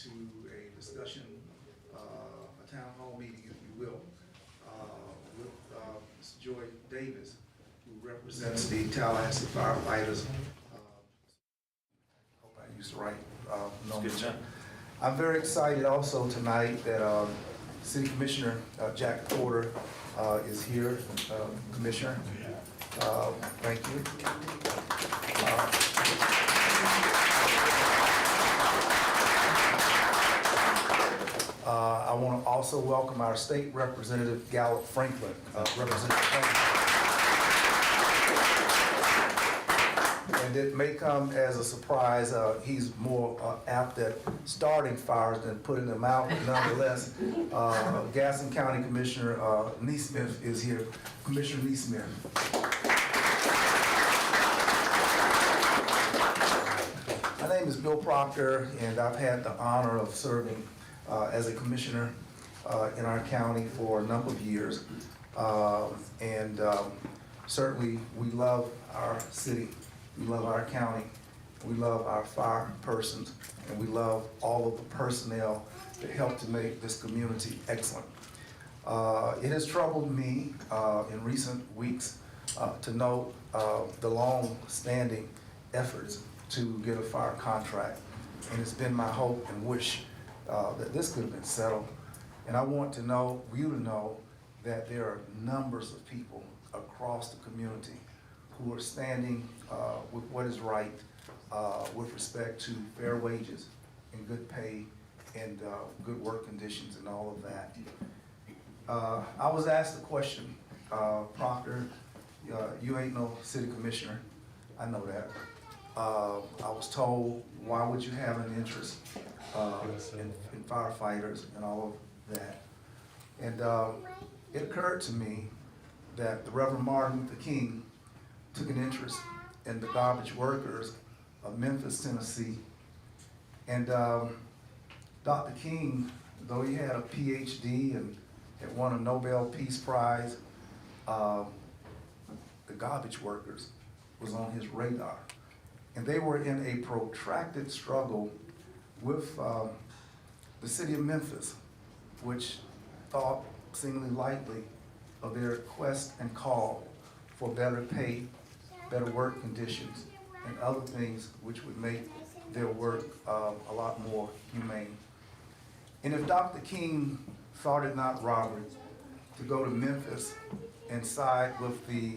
to a discussion, a town hall meeting, if you will, with Ms. Joy Davis, who represents the Tallahassee Firefighters. Hope I used the right number. Good job. I'm very excited also tonight that City Commissioner Jack Porter is here. Commissioner, thank you. I want to also welcome our state representative, Gallup Franklin. Representative Franklin. And it may come as a surprise, he's more apt at starting fires than putting them out. Nonetheless, Gaston County Commissioner Neesmith is here. Commissioner Neesmith. My name is Bill Proctor, and I've had the honor of serving as a commissioner in our county for a number of years. Certainly we love our city. We love our county, we love our fire persons, and we love all of the personnel that help to make this community excellent. It has troubled me in recent weeks to note the long-standing efforts to get a fire contract, and it's been my hope and wish that this could have been settled. And I want to know, you to know, that there are numbers of people across the community who are standing with what is right with respect to fair wages and good pay and good work conditions and all of that. I was asked the question, Proctor, you ain't no city commissioner. I know that. I was told, why would you have an interest in firefighters and all of that? And it occurred to me that the Reverend Martin Luther King took an interest in the garbage workers of Memphis, Tennessee. And Dr. King, though he had a PhD and had won a Nobel Peace Prize, the garbage workers was on his radar. And they were in a protracted struggle with the city of Memphis, which thought seemingly lightly of their quest and call for better pay, better work conditions, and other things which would make their work a lot more humane. And if Dr. King thought it not robbery to go to Memphis and side with the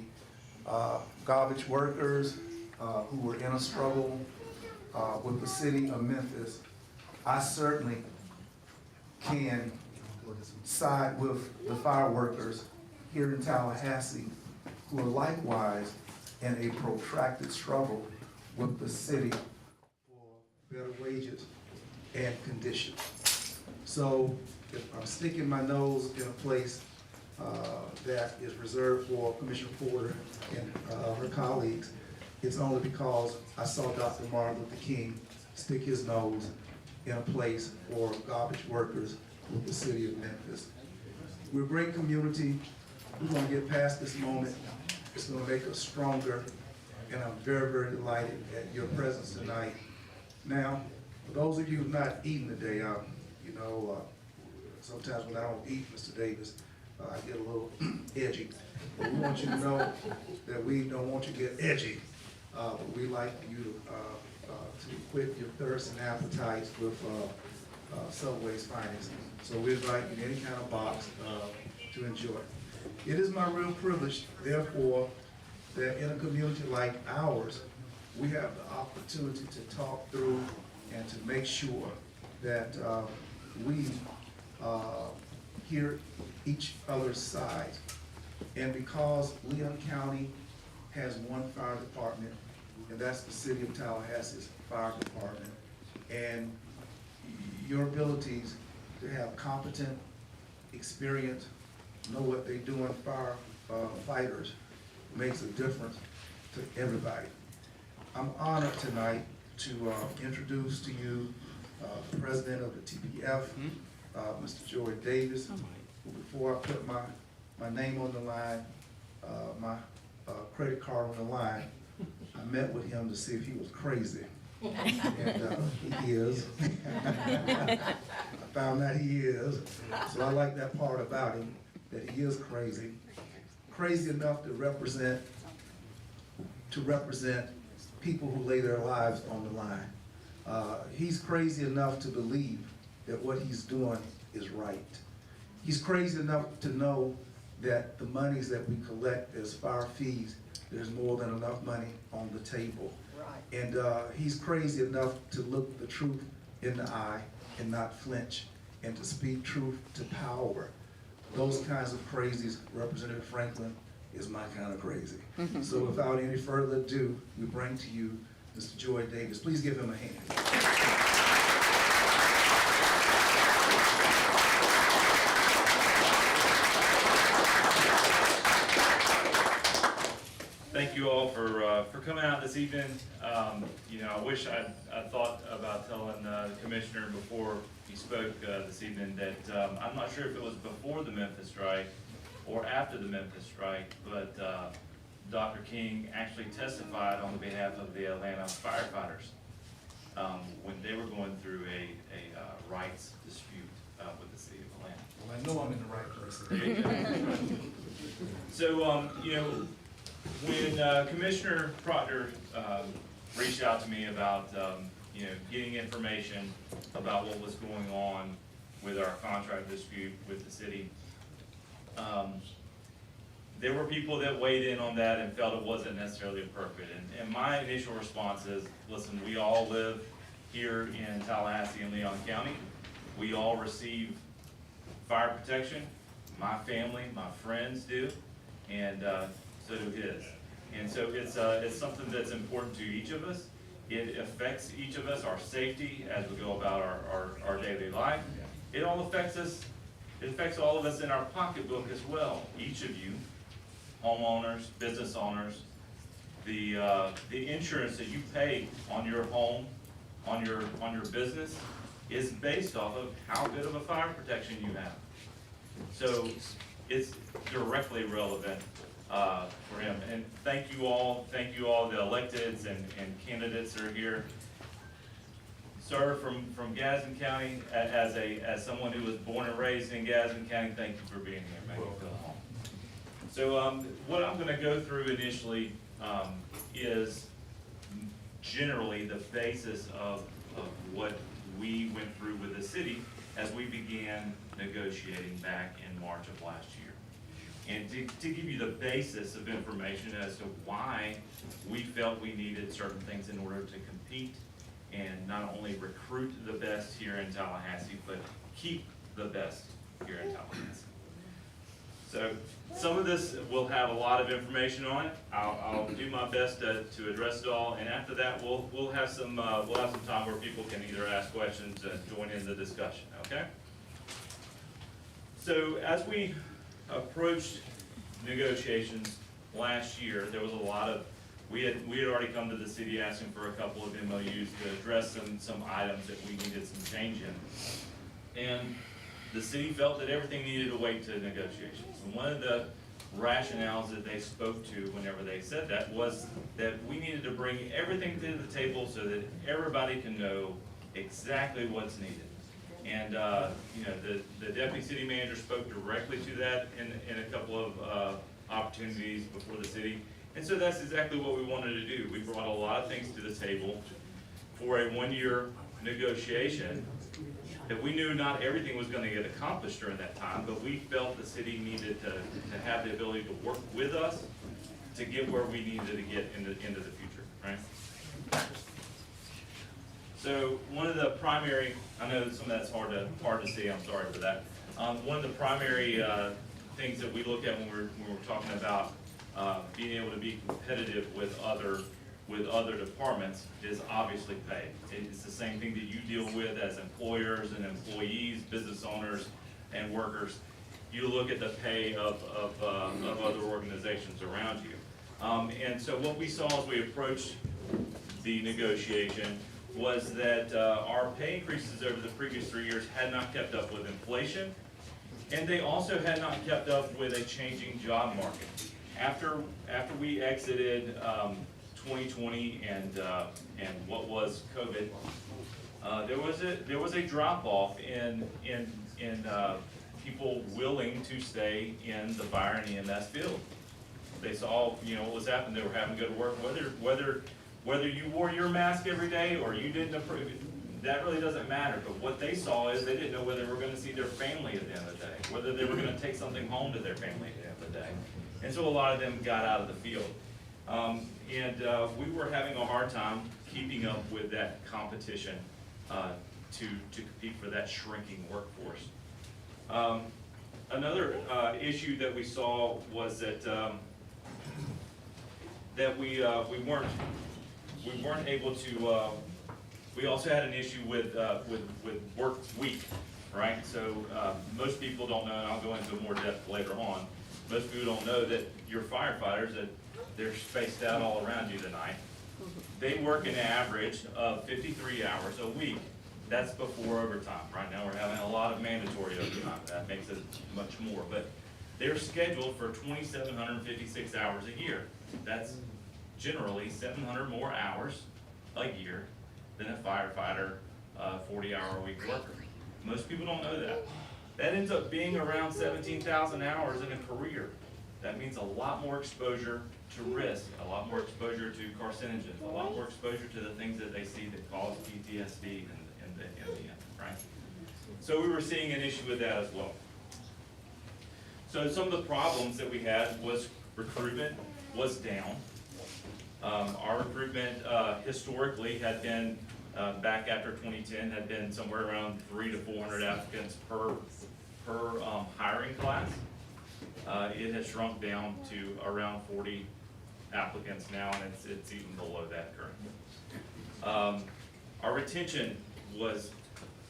garbage workers who were in a struggle with the city of Memphis, I certainly can side with the fire workers here in Tallahassee who are likewise in a protracted struggle with the city for better wages and conditions. So if I'm sticking my nose in a place that is reserved for Commissioner Porter and her colleagues, it's only because I saw Dr. Martin Luther King stick his nose in a place for garbage workers with the city of Memphis. We're a great community. We're going to get past this moment. It's going to make us stronger, and I'm very, very delighted at your presence tonight. Now, for those of you who've not eaten today, sometimes when I don't eat, Mr. Davis, I get a little edgy. But we want you to know that we don't want you to get edgy, but we like you to quit your thirst and appetites with Subway's finest. So we invite you in any kind of box to enjoy. It is my real privilege, therefore, that in a community like ours, we have the opportunity to talk through and to make sure that we hear each other's side. And because Leon County has one fire department, and that's the city of Tallahassee's fire department, and your abilities to have competent, experience, know what they do in firefighters makes a difference to everybody. I'm honored tonight to introduce to you the president of the TPF, Mr. Joy Davis. Before I put my name on the line, my credit card on the line, I met with him to see if he was crazy. And he is. I found out he is. So I like that part about him, that he is crazy. Crazy enough to represent people who lay their lives on the line. He's crazy enough to believe that what he's doing is right. He's crazy enough to know that the monies that we collect as fire fees, there's more than enough money on the table. Right. And he's crazy enough to look the truth in the eye and not flinch, and to speak truth to power. Those kinds of crazies, Representative Franklin is my kind of crazy. So without any further ado, we bring to you Mr. Joy Davis. Please give him a hand. Thank you all for coming out this evening. You know, I wish I thought about telling the commissioner before he spoke this evening that I'm not sure if it was before the Memphis strike or after the Memphis strike, but Dr. King actually testified on behalf of the Atlanta Firefighters when they were going through a rights dispute with the city of Atlanta. Well, I know I'm in the right place. So, you know, when Commissioner Proctor reached out to me about, you know, getting information about what was going on with our contract dispute with the city, there were people that weighed in on that and felt it wasn't necessarily appropriate. And my initial response is, listen, we all live here in Tallahassee and Leon County. We all receive fire protection. My family, my friends do, and so do his. And so it's something that's important to each of us. It affects each of us, our safety as we go about our daily life. It all affects us. It affects all of us in our pocketbook as well. Each of you, homeowners, business owners, the insurance that you pay on your home, on your business, is based off of how good of a fire protection you have. So it's directly relevant for him. And thank you all, the electeds and candidates that are here. Sir, from Gadsden County, as someone who was born and raised in Gadsden County, thank you for being here, making me feel home. So what I'm going to go through initially is generally the basis of what we went through with the city as we began negotiating back in March of last year. And to give you the basis of information as to why we felt we needed certain things in order to compete and not only recruit the best here in Tallahassee, but keep the best here in Tallahassee. So some of this will have a lot of information on it. I'll do my best to address it all, and after that we'll have some time where people can either ask questions and join in the discussion. Okay. So as we approached negotiations last year, there was a lot of we had already come to the city asking for a couple of MOUs to address some items that we needed some change in, and the city felt that everything needed to wait to negotiations. And one of the rationales that they spoke to whenever they said that was that we needed to bring everything to the table so that everybody can know exactly what's needed. And you know, the deputy city manager spoke directly to that in a couple of opportunities before the city. And so that's exactly what we wanted to do. We brought a lot of things to the table for a one-year negotiation that we knew not everything was going to get accomplished during that time, but we felt the city needed to have the ability to work with us to get where we needed to get into the future, right? So one of the primary, I know some of that's hard to see, I'm sorry for that. One of the primary things that we look at when we're talking about being able to be competitive with other departments is obviously pay. It's the same thing that you deal with as employers and employees, business owners, and workers. You look at the pay of other organizations around you. And so what we saw as we approached the negotiation was that our pay increases over the previous 3 years had not kept up with inflation, and they also had not kept up with a changing job market. After we exited 2020 and what was COVID, there was a drop off in people willing to stay in the fire and EMS field. They saw, you know, what was happening. They were having to go to work, whether you wore your mask every day or you didn't approve it, that really doesn't matter. But what they saw is they didn't know whether they were going to see their family at the end of the day, whether they were going to take something home to their family at the end of the day. And so a lot of them got out of the field. We were having a hard time keeping up with that competition to compete for that shrinking workforce. Another issue that we saw was that we weren't able to. We also had an issue with work week, right? So most people don't know, and I'll go into more depth later on. Most people don't know that your firefighters, that they're spaced out all around you tonight. They work an average of 53 hours a week. That's before overtime. Right now we're having a lot of mandatory overtime. That makes it much more. But they're scheduled for 2,756 hours a year. That's generally 700 more hours a year than a firefighter 40-hour-a-week worker. Most people don't know that. That ends up being around 17,000 hours in a career. That means a lot more exposure to risk, a lot more exposure to carcinogens, a lot more exposure to the things that they see that cause PTSD in the end, right? So we were seeing an issue with that as well. So some of the problems that we had was recruitment was down. Our recruitment historically had been, back after 2010, had been somewhere around 300 to 400 applicants per hiring class. It has shrunk down to around 40 applicants now, and it's even below that currently. Our retention was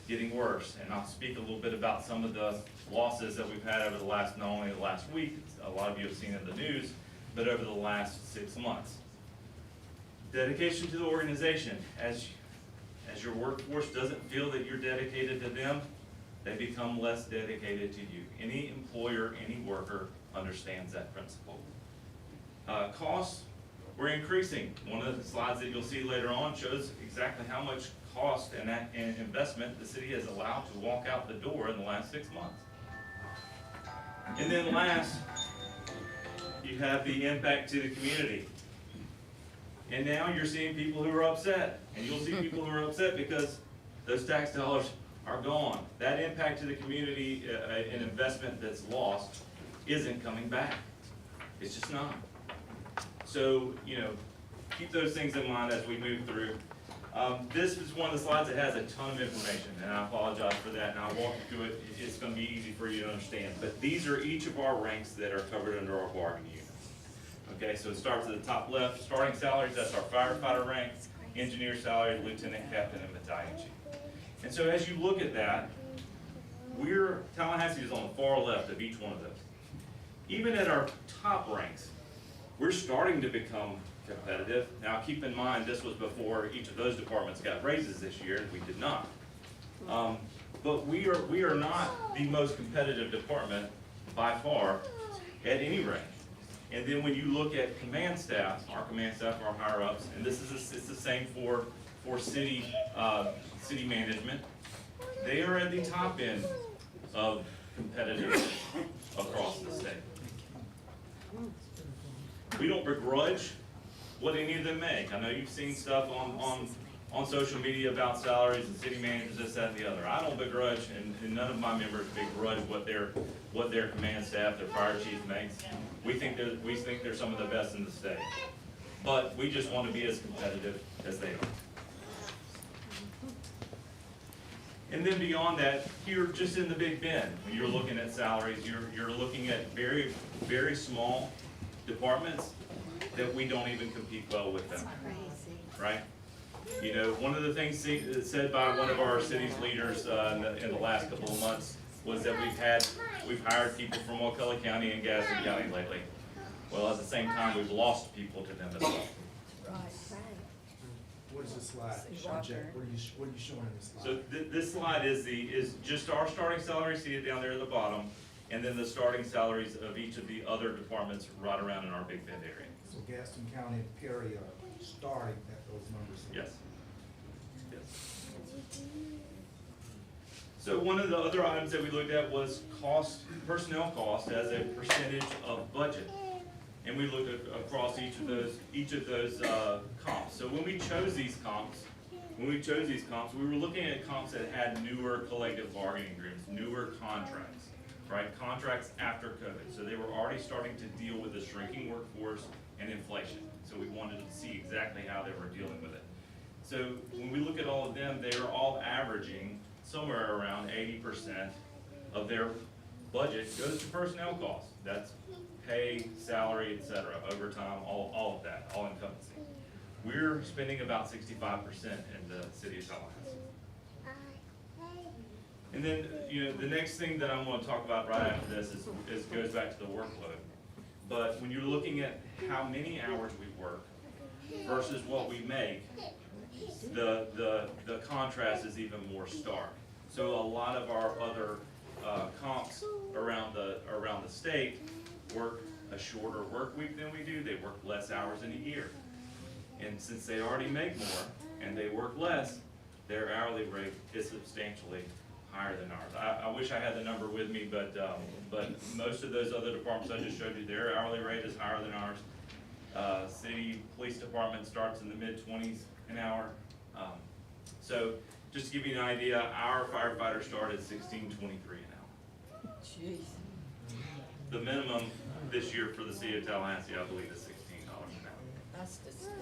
getting worse, and I'll speak a little bit about some of the losses that we've had over the last, not only the last week, a lot of you have seen in the news, but over the last 6 months. Dedication to the organization. As your workforce doesn't feel that you're dedicated to them, they become less dedicated to you. Any employer, any worker understands that principle. Costs, we're increasing. One of the slides that you'll see later on shows exactly how much cost and investment the city has allowed to walk out the door in the last 6 months. And then last, you have the impact to the community. And now you're seeing people who are upset. And you'll see people who are upset because those tax dollars are gone. That impact to the community, an investment that's lost, isn't coming back. It's just not. So, you know, keep those things in mind as we move through. This is one of the slides that has a ton of information, and I apologize for that, and I'll walk you through it. It's going to be easy for you to understand. But these are each of our ranks that are covered under our bargaining unit. Okay, so it starts at the top left. Starting salaries, that's our firefighter rank. Engineer salary, lieutenant, captain, and battalion chief. And so as you look at that, Tallahassee is on the far left of each one of those. Even at our top ranks, we're starting to become competitive. Now keep in mind, this was before each of those departments got raises this year, and we did not. But we are not the most competitive department by far at any rank. And then when you look at command staff, our command staff, our higher ups, and it's the same for city management. They are at the top end of competitiveness across the state. We don't begrudge what any of them make. I know you've seen stuff on social media about salaries and city managers, this, that, and the other. I don't begrudge, and none of my members begrudge what their command staff, their fire chief makes. We think they're some of the best in the state. But we just want to be as competitive as they are. And then beyond that, here just in the Big Bend, when you're looking at salaries, you're looking at very, very small departments that we don't even compete well with them. Right? You know, one of the things said by one of our city's leaders in the last couple of months was that we've hired people from Wakulla County and Gadsden County lately. Well, at the same time, we've lost people to them as well. What is this slide? Jack, what are you showing in this slide? So this slide is just our starting salary, see it down there at the bottom, and then the starting salaries of each of the other departments right around in our Big Bend area. So Gaston County and Perry are starting at those numbers. Yes. Yes. So one of the other items that we looked at was cost, personnel cost as a percentage of budget. And we looked at across each of those comps. So when we chose these comps, we were looking at comps that had newer collective bargaining agreements, newer contracts, right? Contracts after COVID. So they were already starting to deal with the shrinking workforce and inflation. So we wanted to see exactly how they were dealing with it. So when we look at all of them, they are all averaging somewhere around 80% of their budget goes to personnel costs. That's pay, salary, et cetera, overtime, all of that, all encompassing. We're spending about 65% in the city of Tallahassee. And then, the next thing that I want to talk about right after this is goes back to the workload. But when you're looking at how many hours we work versus what we make, the contrast is even more stark. So a lot of our other comps around the state work a shorter work week than we do. They work less hours in a year. And since they already make more and they work less, their hourly rate is substantially higher than ours. I wish I had the number with me, but most of those other departments I just showed you, their hourly rate is higher than ours. City police department starts in the mid-20s an hour. So just to give you an idea, our firefighters start at $16.23 an hour. Jeez. The minimum this year for the city of Tallahassee, I believe, is $16 an hour. That's disgusting.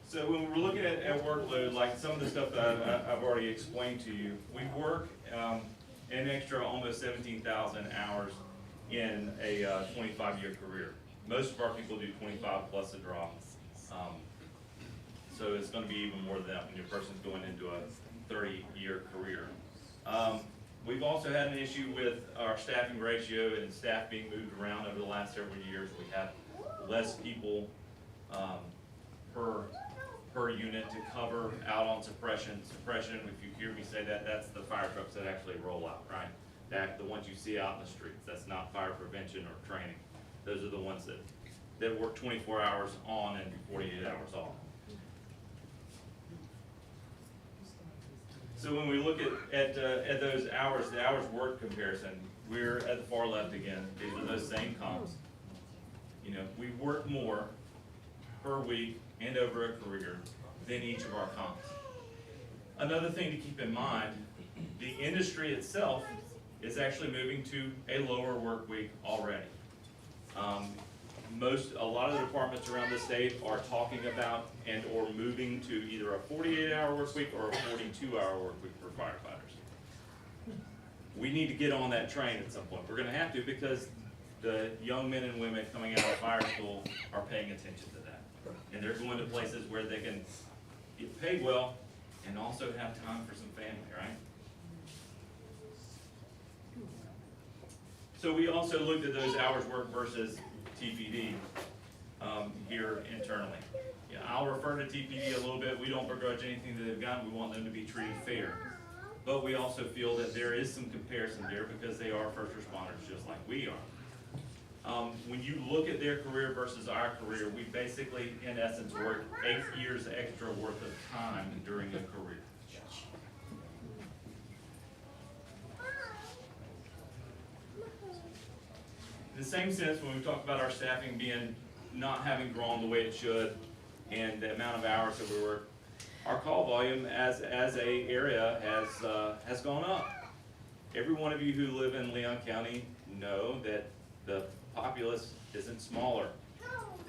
So when we're looking at workload, like some of the stuff that I've already explained to you, we work an extra almost 17,000 hours in a 25-year career. Most of our people do 25 plus a drop. So it's going to be even more than that when your person's going into a 30-year career. We've also had an issue with our staffing ratio and staff being moved around over the last several years. We have less people per unit to cover out on suppression. Suppression, if you hear me say that, that's the fire trucks that actually roll out, right? The ones you see out in the streets. That's not fire prevention or training. Those are the ones that work 24 hours on and 48 hours off. So when we look at those hours, the hours worked comparison, we're at the far left again. These are those same comps. We work more per week and over a career than each of our comps. Another thing to keep in mind, the industry itself is actually moving to a lower work week already. A lot of the departments around the state are talking about and or moving to either a 48-hour work week or a 42-hour work week for firefighters. We need to get on that train at some point. We're gonna have to, because the young men and women coming out of fire school are paying attention to that. And they're going to places where they can get paid well and also have time for some family, right? So we also looked at those hours worked versus TPD here internally. Yeah, I'll refer to TPD a little bit. We don't begrudge anything that they've gotten. We want them to be treated fair. But we also feel that there is some comparison there because they are first responders just like we are. When you look at their career versus our career, we basically, in essence, work 8 years extra worth of time during a career. In the same sense, when we talk about our staffing not having grown the way it should and the amount of hours that we work, our call volume as a area has gone up. Every one of you who live in Leon County know that the populace isn't smaller.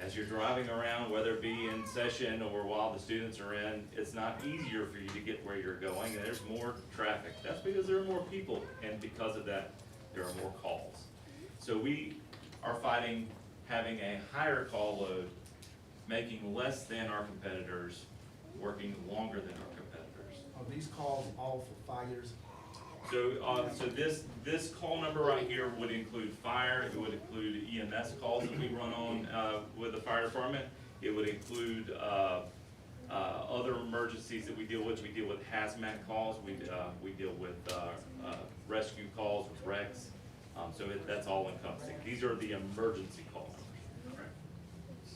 As you're driving around, whether it be in session or while the students are in, it's not easier for you to get where you're going, and there's more traffic. That's because there are more people, and because of that, there are more calls. So we are fighting having a higher call load, making less than our competitors, working longer than our competitors. Are these calls all for fires? So this call number right here would include fire, it would include EMS calls that we run on with the fire department. It would include other emergencies that we deal with. We deal with hazmat calls, we deal with rescue calls with wrecks. So that's all encompassing. These are the emergency call numbers.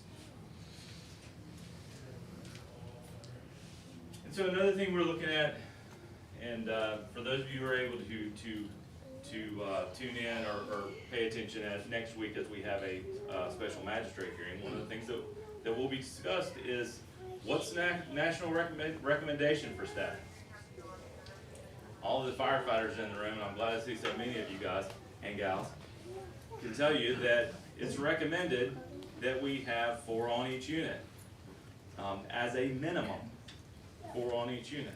So another thing we're looking at, and for those of you who are able to tune in or pay attention at next week as we have a special magistrate hearing, one of the things that will be discussed is what's national recommendation for staff. All of the firefighters in the room, and I'm glad to see so many of you guys and gals, can tell you that it's recommended that we have 4 on each unit, as a minimum, 4 on each unit.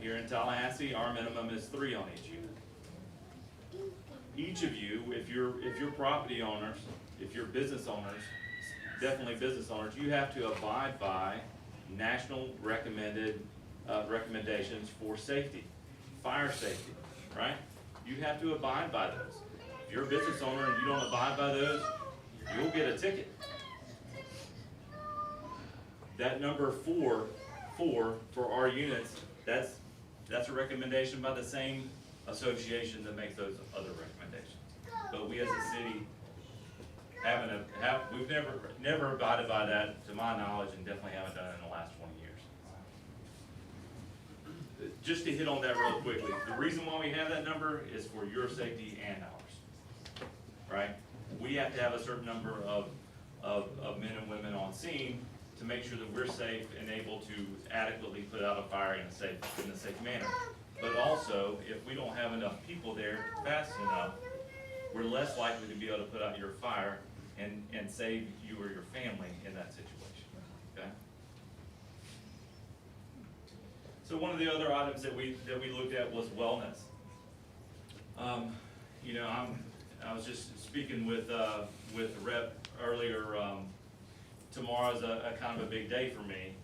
Here in Tallahassee, our minimum is 3 on each unit. Each of you, if you're property owners, if you're business owners, definitely business owners, you have to abide by national recommendations for safety, fire safety, right? You have to abide by those. If you're a business owner and you don't abide by those, you'll get a ticket. That number 4 for our units, that's a recommendation by the same association that makes those other recommendations. But we as a city we've never abided by that, to my knowledge, and definitely haven't done it in the last 20 years. Just to hit on that real quickly, the reason why we have that number is for your safety and ours, right? We have to have a certain number of men and women on scene to make sure that we're safe and able to adequately put out a fire in a safe manner. But also, if we don't have enough people there fast enough, we're less likely to be able to put out your fire and save you or your family in that situation, okay? So one of the other items that we looked at was wellness. You know, I was just speaking with the rep earlier. Tomorrow's a kind of a big day for me.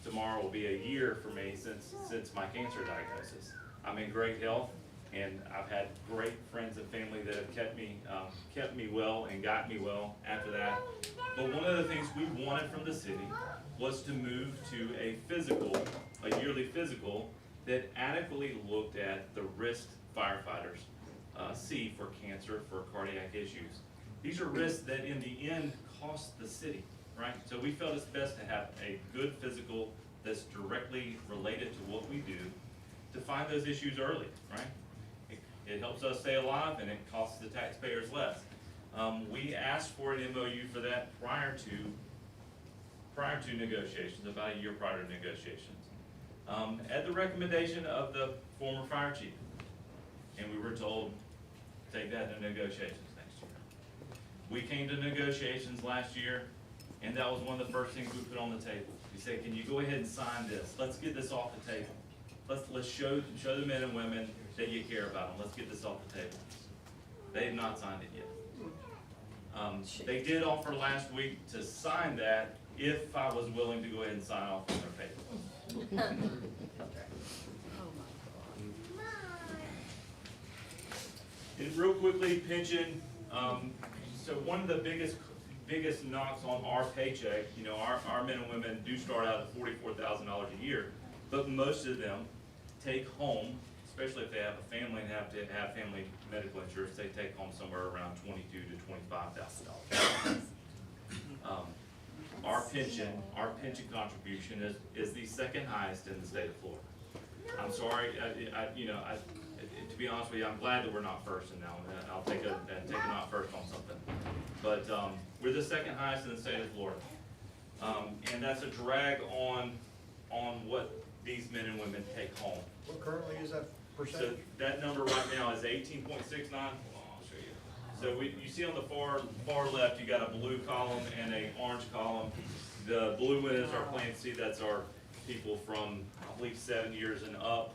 Tomorrow will be a year for me since my cancer diagnosis. I'm in great health, and I've had great friends and family that have kept me well and got me well after that. But one of the things we wanted from the city was to move to a yearly physical that adequately looked at the risk firefighters see for cancer, for cardiac issues. These are risks that in the end cost the city, right? So we felt it's best to have a good physical that's directly related to what we do to find those issues early, right? It helps us stay alive and it costs the taxpayers less. We asked for an MOU for that prior to negotiations, about a year prior to negotiations, at the recommendation of the former fire chief. And we were told, take that to negotiations next year. We came to negotiations last year, and that was one of the first things we put on the table. We said, can you go ahead and sign this? Let's get this off the table. Let's show the men and women that you care about them. Let's get this off the table. They have not signed it yet. They did offer last week to sign that if I was willing to go ahead and sign off on their paper. And real quickly, pension. So one of the biggest knocks on our paycheck, you know, our men and women do start out at $44,000 a year, but most of them take home, especially if they have a family and have to have family medical insurance, they take home somewhere around $22,000 to $25,000. Our pension contribution is the second highest in the state of Florida. I'm sorry, to be honest with you, I'm glad that we're not first in now. I'll take a not first on something. But we're the second highest in the state of Florida. And that's a drag on what these men and women take home. What currently is that So percentage? that number right now is 18.69. Hold on, I'll show you. So you see on the far left, you got a blue column and a orange column. The blue one is our Plan C. That's our people from, I believe, 7 years and up.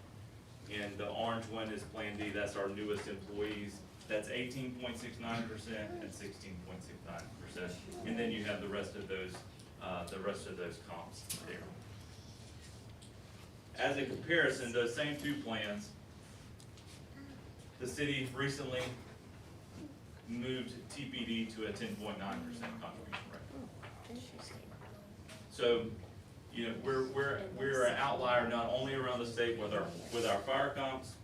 And the orange one is Plan D. That's our newest employees. That's 18.69% and 16.69%. And then you have the rest of those comps there. As a comparison, those same two plans, the city recently moved TPD to a 10.9% contribution rate. So, you know, we're an outlier not only around the state with our fire comps,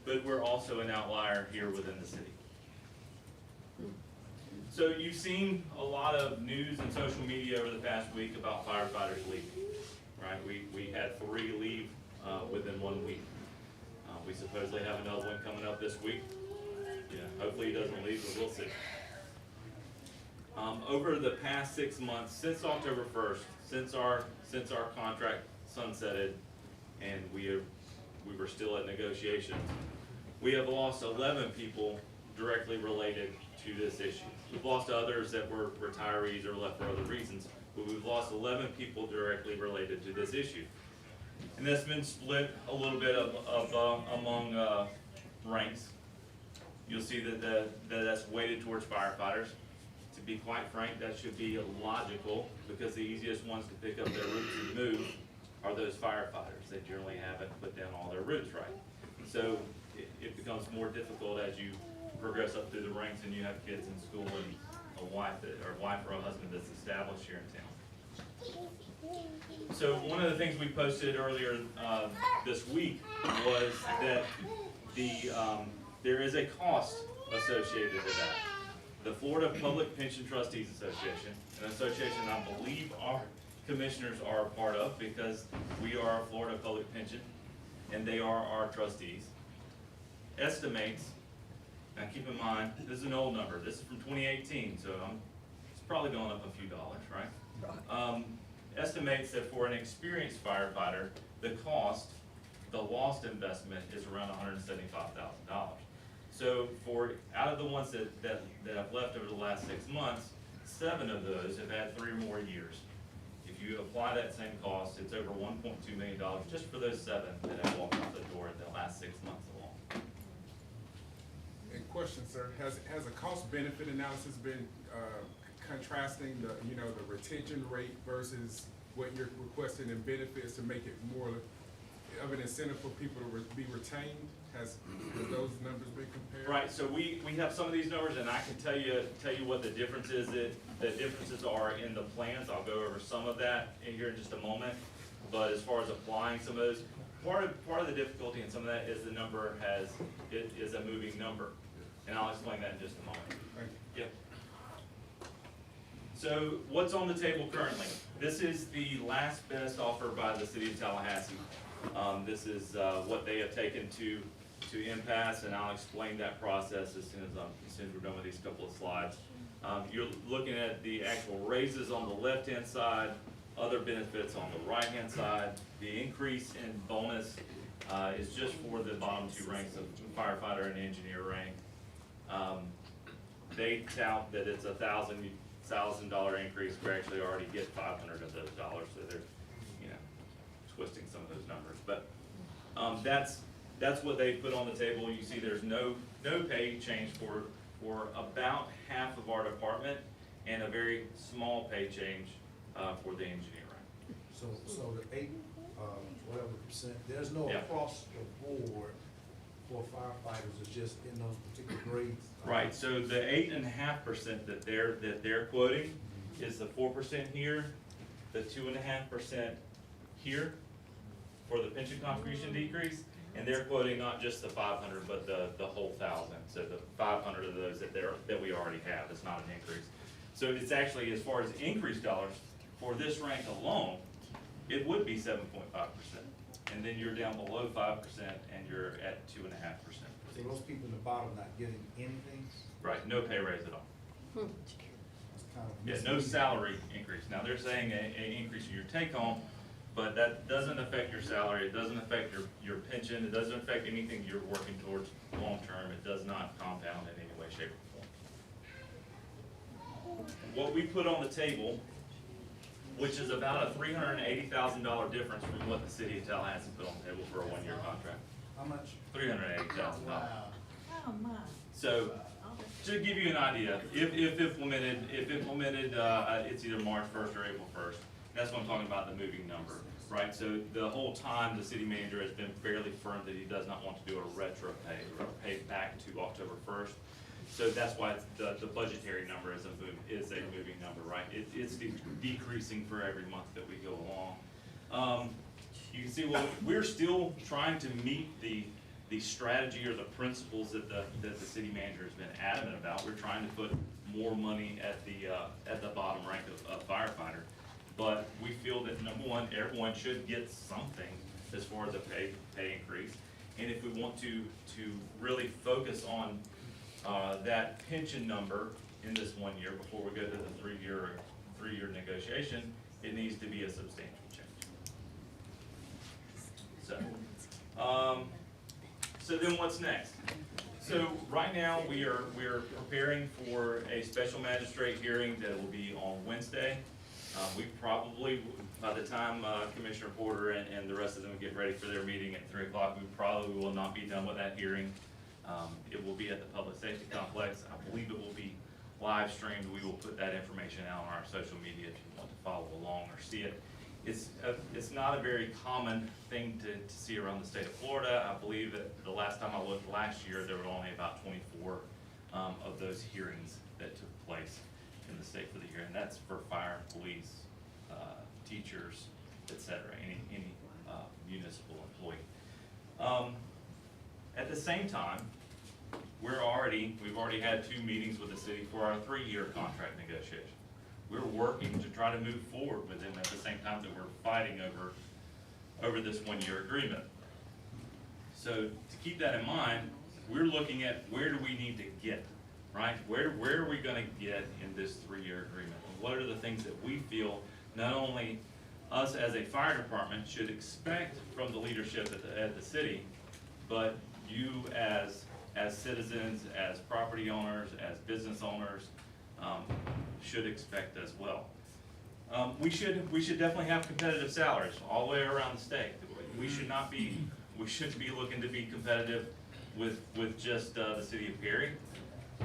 but we're also an outlier here within the city. So you've seen a lot of news and social media over the past week about firefighters leaving. right? We had 3 leave, within 1 week. We supposedly have another one coming up this week. Hopefully he doesn't leave, but we'll see. Over the past 6 months, since October 1st, since our contract sunsetted, and we were still at negotiations, we have lost 11 people directly related to this issue. We've lost others that were retirees or left for other reasons, but we've lost 11 people directly related to this issue. And that's been split a little bit among ranks. You'll see that's weighted towards firefighters. To be quite frank, that should be logical, because the easiest ones to pick up their roots and move are those firefighters. They generally haven't put down all their roots right. So it becomes more difficult as you progress up through the ranks and you have kids in school and a wife or a husband that's established here in town. So one of the things we posted earlier this week was that there is a cost associated with that. The Florida Public Pension Trustees Association, an association I believe our commissioners are a part of, because we are a Florida Public Pension and they are our trustees, estimates, now keep in mind, this is an old number, this is from 2018, so it's probably going up a few dollars, right? Estimates that for an experienced firefighter, the lost investment is around $175,000. So out of the ones that have left over the last 6 months, 7 of those have had 3 or more years. If you apply that same cost, it's over $1.2 million just for those 7 that have walked out the door in the last 6 months alone. And question, sir, has a cost benefit analysis been contrasting the retention rate versus what you're requesting in benefits to make it more of an incentive for people to be retained? Has those numbers been compared? Right, so we have some of these numbers, and I can tell you what the differences are in the plans. I'll go over some of that here in just a moment. But as far as applying some of those, part of the difficulty in some of that is the number is a moving number, and I'll explain that in just a moment. Thank you. Yep. So what's on the table currently? This is the last best offer by the city of Tallahassee. This is what they have taken to impasse, and I'll explain that process as soon as we're done with these couple of slides. You're looking at the actual raises on the left-hand side, other benefits on the right-hand side. The increase in bonus is just for the bottom 2 ranks of firefighter and engineer rank. They tout that it's $1,000 increase. We actually already get 500 of those dollars, so they're twisting some of those numbers. But that's what they put on the table. You see there's no pay change for about half of our department, and a very small pay change for the engineer rank. So the 8, whatever %, there's no Yeah. across the board for firefighters, it's just in those particular grades? Right, so the 8.5% that they're quoting is the 4% here, the 2.5% here for the pension contribution decrease, and they're quoting not just the 500, but the whole 1,000. So the 500 of those that we already have. It's not an increase. So it's actually, as far as increased dollars for this rank alone, it would be 7.5%, and then you're down below 5%, and you're at 2.5%. So those people in the bottom not getting anything? Right, no pay raise at all. It's kind of Yeah, no salary increase. Now, they're saying an increase in your take-home, but that doesn't affect your salary, it doesn't affect your pension, it doesn't affect anything you're working towards long-term, it does not compound in any way, shape, or form. What we put on the table, which is about a $380,000 difference from what the city of Tallahassee put on the table for a 1-year contract. How much? $380,000. Oh, my. So, to give you an idea, if implemented, it's either March 1st or April 1st. That's what I'm talking about, the moving number, right? So the whole time, the city manager has been fairly firm that he does not want to do a retro pay or pay back to October 1st. So that's why the budgetary number is a moving number, right? It's decreasing for every month that we go along. You can see, well, we're still trying to meet the strategy or the principles that the city manager has been adamant about. We're trying to put more money at the bottom rank of firefighter. but we feel that number one, everyone should get something as far as a pay increase. And if we want to really focus on that pension number in this 1 year before we go to the three-year negotiation, it needs to be a substantial change. So then what's next? So right now we're preparing for a special magistrate hearing that will be on Wednesday. We probably, by the time Commissioner Porter and the rest of them get ready for their meeting at 3 o'clock, we probably will not be done with that hearing. It will be at the Public Safety Complex. I believe it will be live streamed. We will put that information out on our social media if you want to follow along or see it. It's not a very common thing to see around the state of Florida. I believe that the last time I looked last year, there were only about 24 of those hearings that took place in the state for the year, and that's for fire, police, teachers, etc., any municipal employee. At the same time, we've already had 2 meetings with the city for our 3-year contract negotiation. We're working to try to move forward with them at the same time that we're fighting over this 1-year agreement. So to keep that in mind, we're looking at where do we need to get, right? Where are we gonna get in this 3-year agreement? And what are the things that we feel not only us as a fire department should expect from the leadership at the city, but you as citizens, as property owners, as business owners, should expect as well. We should definitely have competitive salaries all the way around the state. We shouldn't be looking to be competitive with just the city of Perry.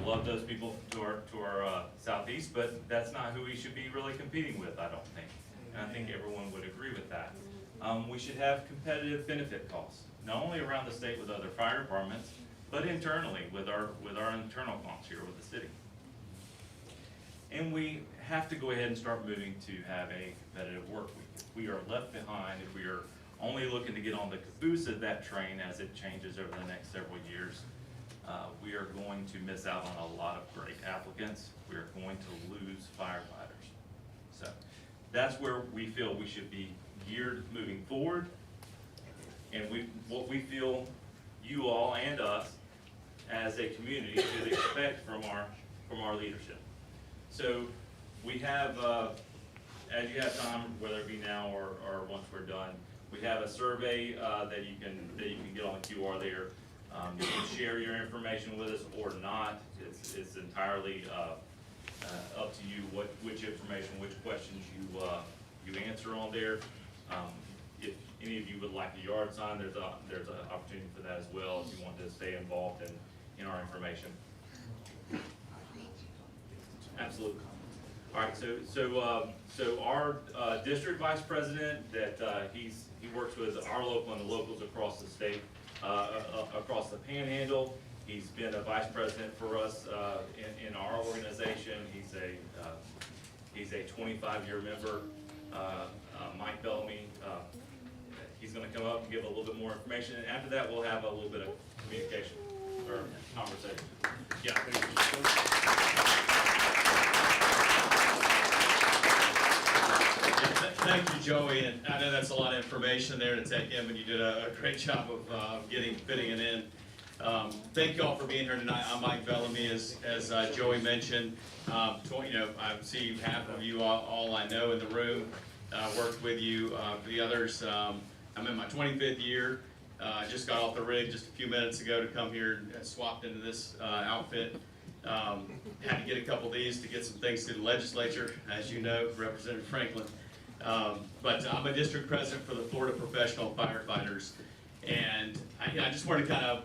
Love those people to our southeast, but that's not who we should be really competing with, I don't think. And I think everyone would agree with that. We should have competitive benefit costs, not only around the state with other fire departments, but internally with our internal costs here with the city. And we have to go ahead and start moving to have a competitive work week. If we are left behind, if we are only looking to get on the caboose of that train as it changes over the next several years, we are going to miss out on a lot of great applicants. We are going to lose firefighters. So that's where we feel we should be geared moving forward. And what we feel you all and us as a community should expect from our leadership. So we have, as you have time, whether it be now or once we're done, we have a survey that you can get on the QR there. You can share your information with us or not. It's entirely up to you which information, which questions you answer on there. If any of you would like a yard sign, there's an opportunity for that as well if you want to stay involved in our information. Absolutely. All right, so our district vice president that he works with our local and the locals across the state, across the Panhandle. He's been a vice president for us in our organization. He's a 25-year member. Mike Bellamy. He's going to come up and give a little bit more information, and after that, we'll have a little bit of communication or conversation. Yeah. Thank you, Joey, and I know that's a lot of information there to take in, but you did a great job of fitting it in. Thank you all for being here tonight. I'm Mike Bellamy, as Joey mentioned. I see half of you all I know in the room. Worked with you. The others, I'm in my 25th year. I just got off the rig just a few minutes ago to come here and swapped into this outfit. Had to get a couple of these to get some things through the legislature, as you know, Representative Franklin. But I'm a district president for the Florida Professional Firefighters, and I just wanted to kind of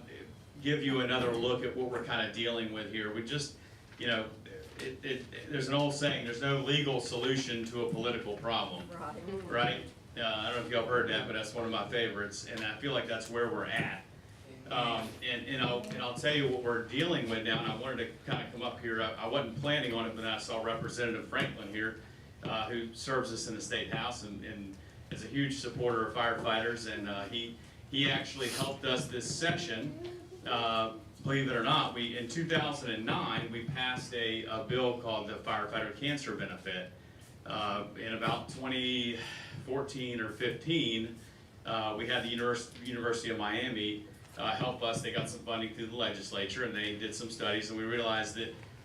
give you another look at what we're kind of dealing with here. We just, there's an old saying, there's no legal solution to a political problem, right? I don't know if y'all heard that, but that's one of my favorites, and I feel like that's where we're at. And I'll tell you what we're dealing with now, and I wanted to kind of come up here. I wasn't planning on it, but then I saw Representative Franklin here, who serves us in the State House and is a huge supporter of firefighters, and he actually helped us this session. Believe it or not, in 2009, we passed a bill called the Firefighter Cancer Benefit. In about 2014 or 15, we had the University of Miami help us. They got some funding through the legislature, and they did some studies, and we realized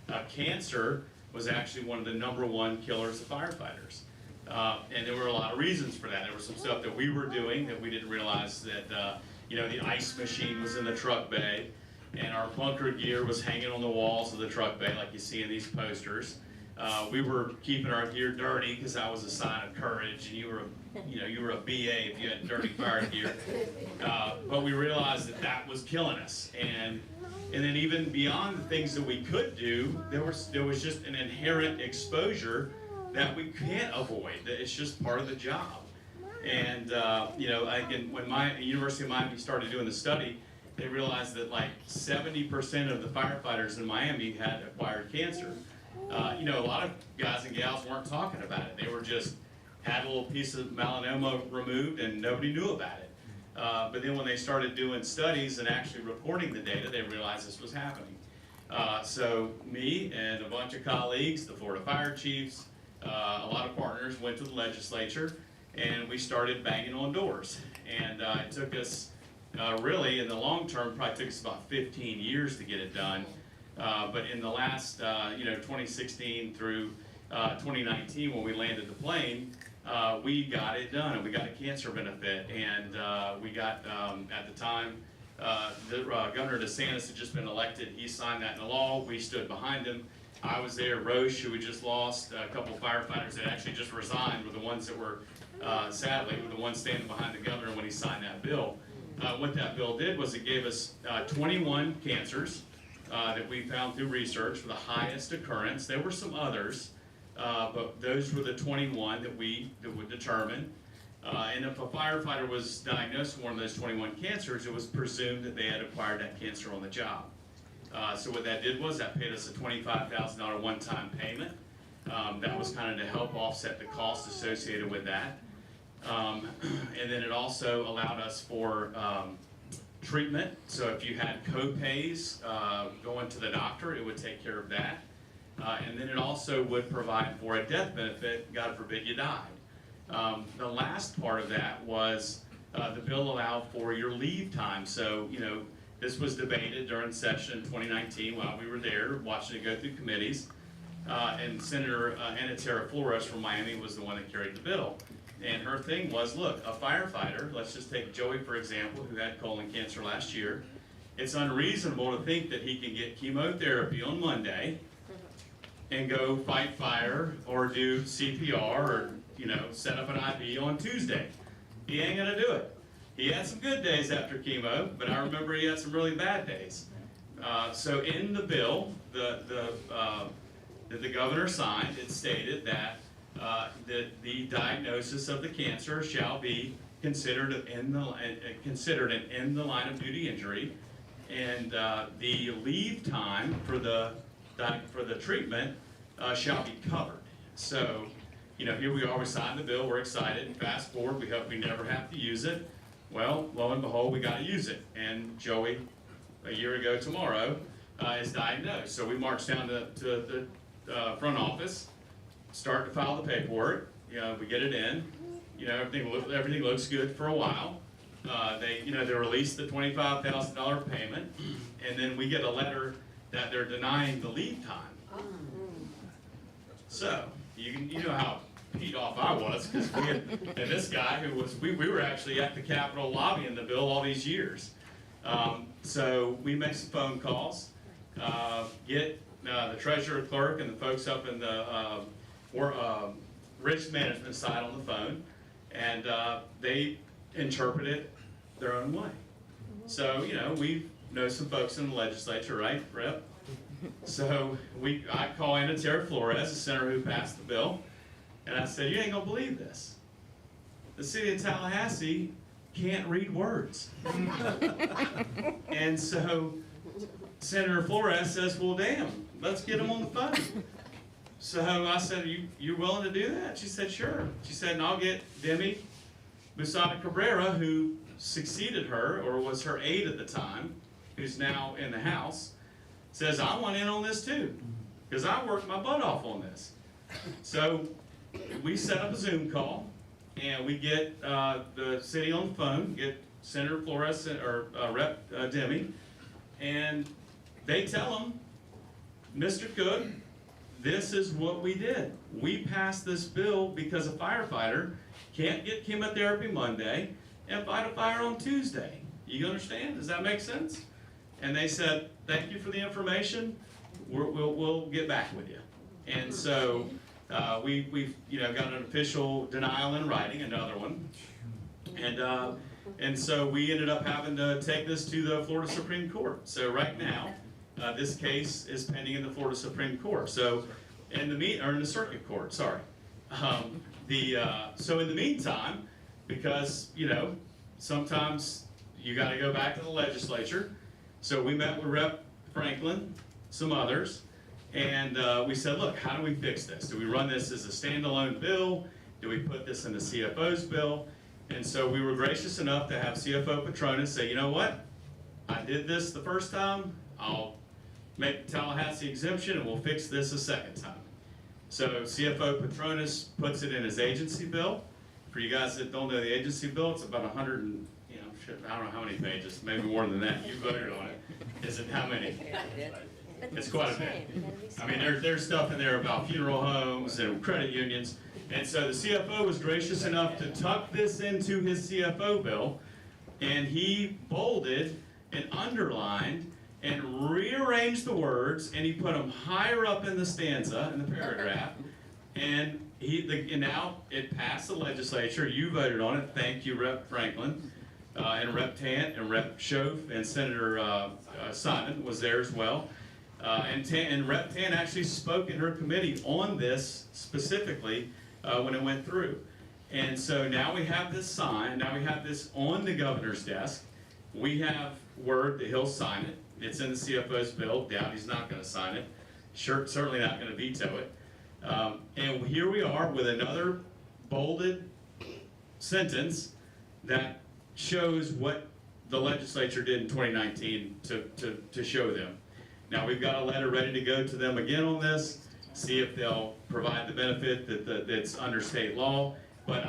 that cancer was actually one of the #1 killers of firefighters. And there were a lot of reasons for that. There was some stuff that we were doing that we didn't realize that, you know, the ice machine was in the truck bay, and our bunker gear was hanging on the walls of the truck bay like you see in these posters. We were keeping our gear dirty because that was a sign of courage, and you were a BA if you had dirty fire gear. But we realized that that was killing us, and then even beyond the things that we could do, there was just an inherent exposure that we can't avoid. That it's just part of the job. And you know, when my University of Miami started doing the study, they realized that like 70% of the firefighters in Miami had acquired cancer. You know, a lot of guys and gals weren't talking about it. They were just had a little piece of melanoma removed and nobody knew about it. But then when they started doing studies and actually reporting the data, they realized this was happening. So me and a bunch of colleagues, the Florida fire chiefs, a lot of partners went to the legislature, and we started banging on doors. And it took us, really, in the long term, probably took us about 15 years to get it done. But in the last, 2016 through 2019, when we landed the plane, we got it done, and we got a cancer benefit. And we got, at the time, Governor DeSantis had just been elected. He signed that into law. We stood behind him. I was there. Roche, who we just lost, a couple of firefighters that actually just resigned, were the ones that were, sadly, were the ones standing behind the governor when he signed that bill. What that bill did was it gave us 21 cancers that we found through research for the highest occurrence. There were some others, but those were the 21 that would determine. And if a firefighter was diagnosed with one of those 21 cancers, it was presumed that they had acquired that cancer on the job. So what that did was that paid us a $25,000 one-time payment. That was kind of to help offset the cost associated with that. And then it also allowed us for treatment. So if you had co-pays going to the doctor, it would take care of that. And then it also would provide for a death benefit, God forbid you died. The last part of that was the bill allowed for your leave time. So, you know, this was debated during session 2019 while we were there watching it go through committees. And Senator Anna Flores from Miami was the one that carried the bill. And her thing was, look, a firefighter, let's just take Joey for example, who had colon cancer last year. It's unreasonable to think that he can get chemotherapy on Monday and go fight fire or do CPR or, you know, set up an IV on Tuesday. He ain't gonna do it. He had some good days after chemo, but I remember he had some really bad days. So in the bill that the governor signed, it stated that the diagnosis of the cancer shall be considered an in the line of duty injury, and the leave time for the treatment shall be covered. So, you know, here we are, we signed the bill, we're excited. Fast forward, we hope we never have to use it. Well, lo and behold, we got to use it. And Joey, a year ago tomorrow, is diagnosed. So we marched down to the front office, start to file the paperwork. You know, we get it in. You know, everything looks good for a while. They release the $25,000 payment, and then we get a letter that they're denying the leave time. So you know how peed off I was, because and this guy who was we were actually at the Capitol lobbying the bill all these years. So we make some phone calls, get the treasurer, clerk, and the folks up in the risk management side on the phone, and they interpret it their own way. So, you know, we know some folks in the legislature, right, Rep? So I call Anna Flores, the senator who passed the bill, and I said, you ain't gonna believe this. The city of Tallahassee can't read words. And so Senator Flores says, well, damn, let's get him on the phone. So I said, you willing to do that? She said, sure. She said, and I'll get Demi Busada Cabrera, who succeeded her, or was her aide at the time, who's now in the House, says, I want in on this too, because I worked my butt off on this. So we set up a Zoom call, and we get the city on the phone, get Senator Flores or Rep. Demi, and they tell them, Mr. Cook, this is what we did. We passed this bill because a firefighter can't get chemotherapy Monday and fight a fire on Tuesday. You understand? Does that make sense? And they said, thank you for the information. We'll get back with you. And so we've got an official denial in writing, another one. And so we ended up having to take this to the Florida Supreme Court. So right now, this case is pending in the Florida Supreme Court. So in the circuit court, sorry. So in the meantime, because sometimes you got to go back to the legislature. So we met with Rep. Franklin, some others, and we said, look, how do we fix this? Do we run this as a standalone bill? Do we put this in the CFO's bill? And so we were gracious enough to have CFO Petronas say, you know what? I did this the first time. I'll make the Tallahassee exemption and we'll fix this a second time. So CFO Petronas puts it in his agency bill. For you guys that don't know the agency bill, it's about 100 and, I don't know how many pages, maybe more than that. You voted on it. Is it how many? It's quite a bit. I mean, there's stuff in there about funeral homes and credit unions. And so the CFO was gracious enough to tuck this into his CFO bill, and he bolded and underlined and rearranged the words, and he put them higher up in the stanza, in the paragraph, and now it passed the legislature. You voted on it. Thank you, Rep. Franklin, and Rep. Tant, and Rep. Schoaf, and Senator Simon was there as well. And Rep. Tant actually spoke in her committee on this specifically when it went through. And so now we have this signed, now we have this on the governor's desk. We have word that he'll sign it. It's in the CFO's bill. Doubt he's not going to sign it. Certainly not going to veto it. And here we are with another bolded sentence that shows what the legislature did in 2019 to show them. Now we've got a letter ready to go to them again on this, see if they'll provide the benefit that's under state law. But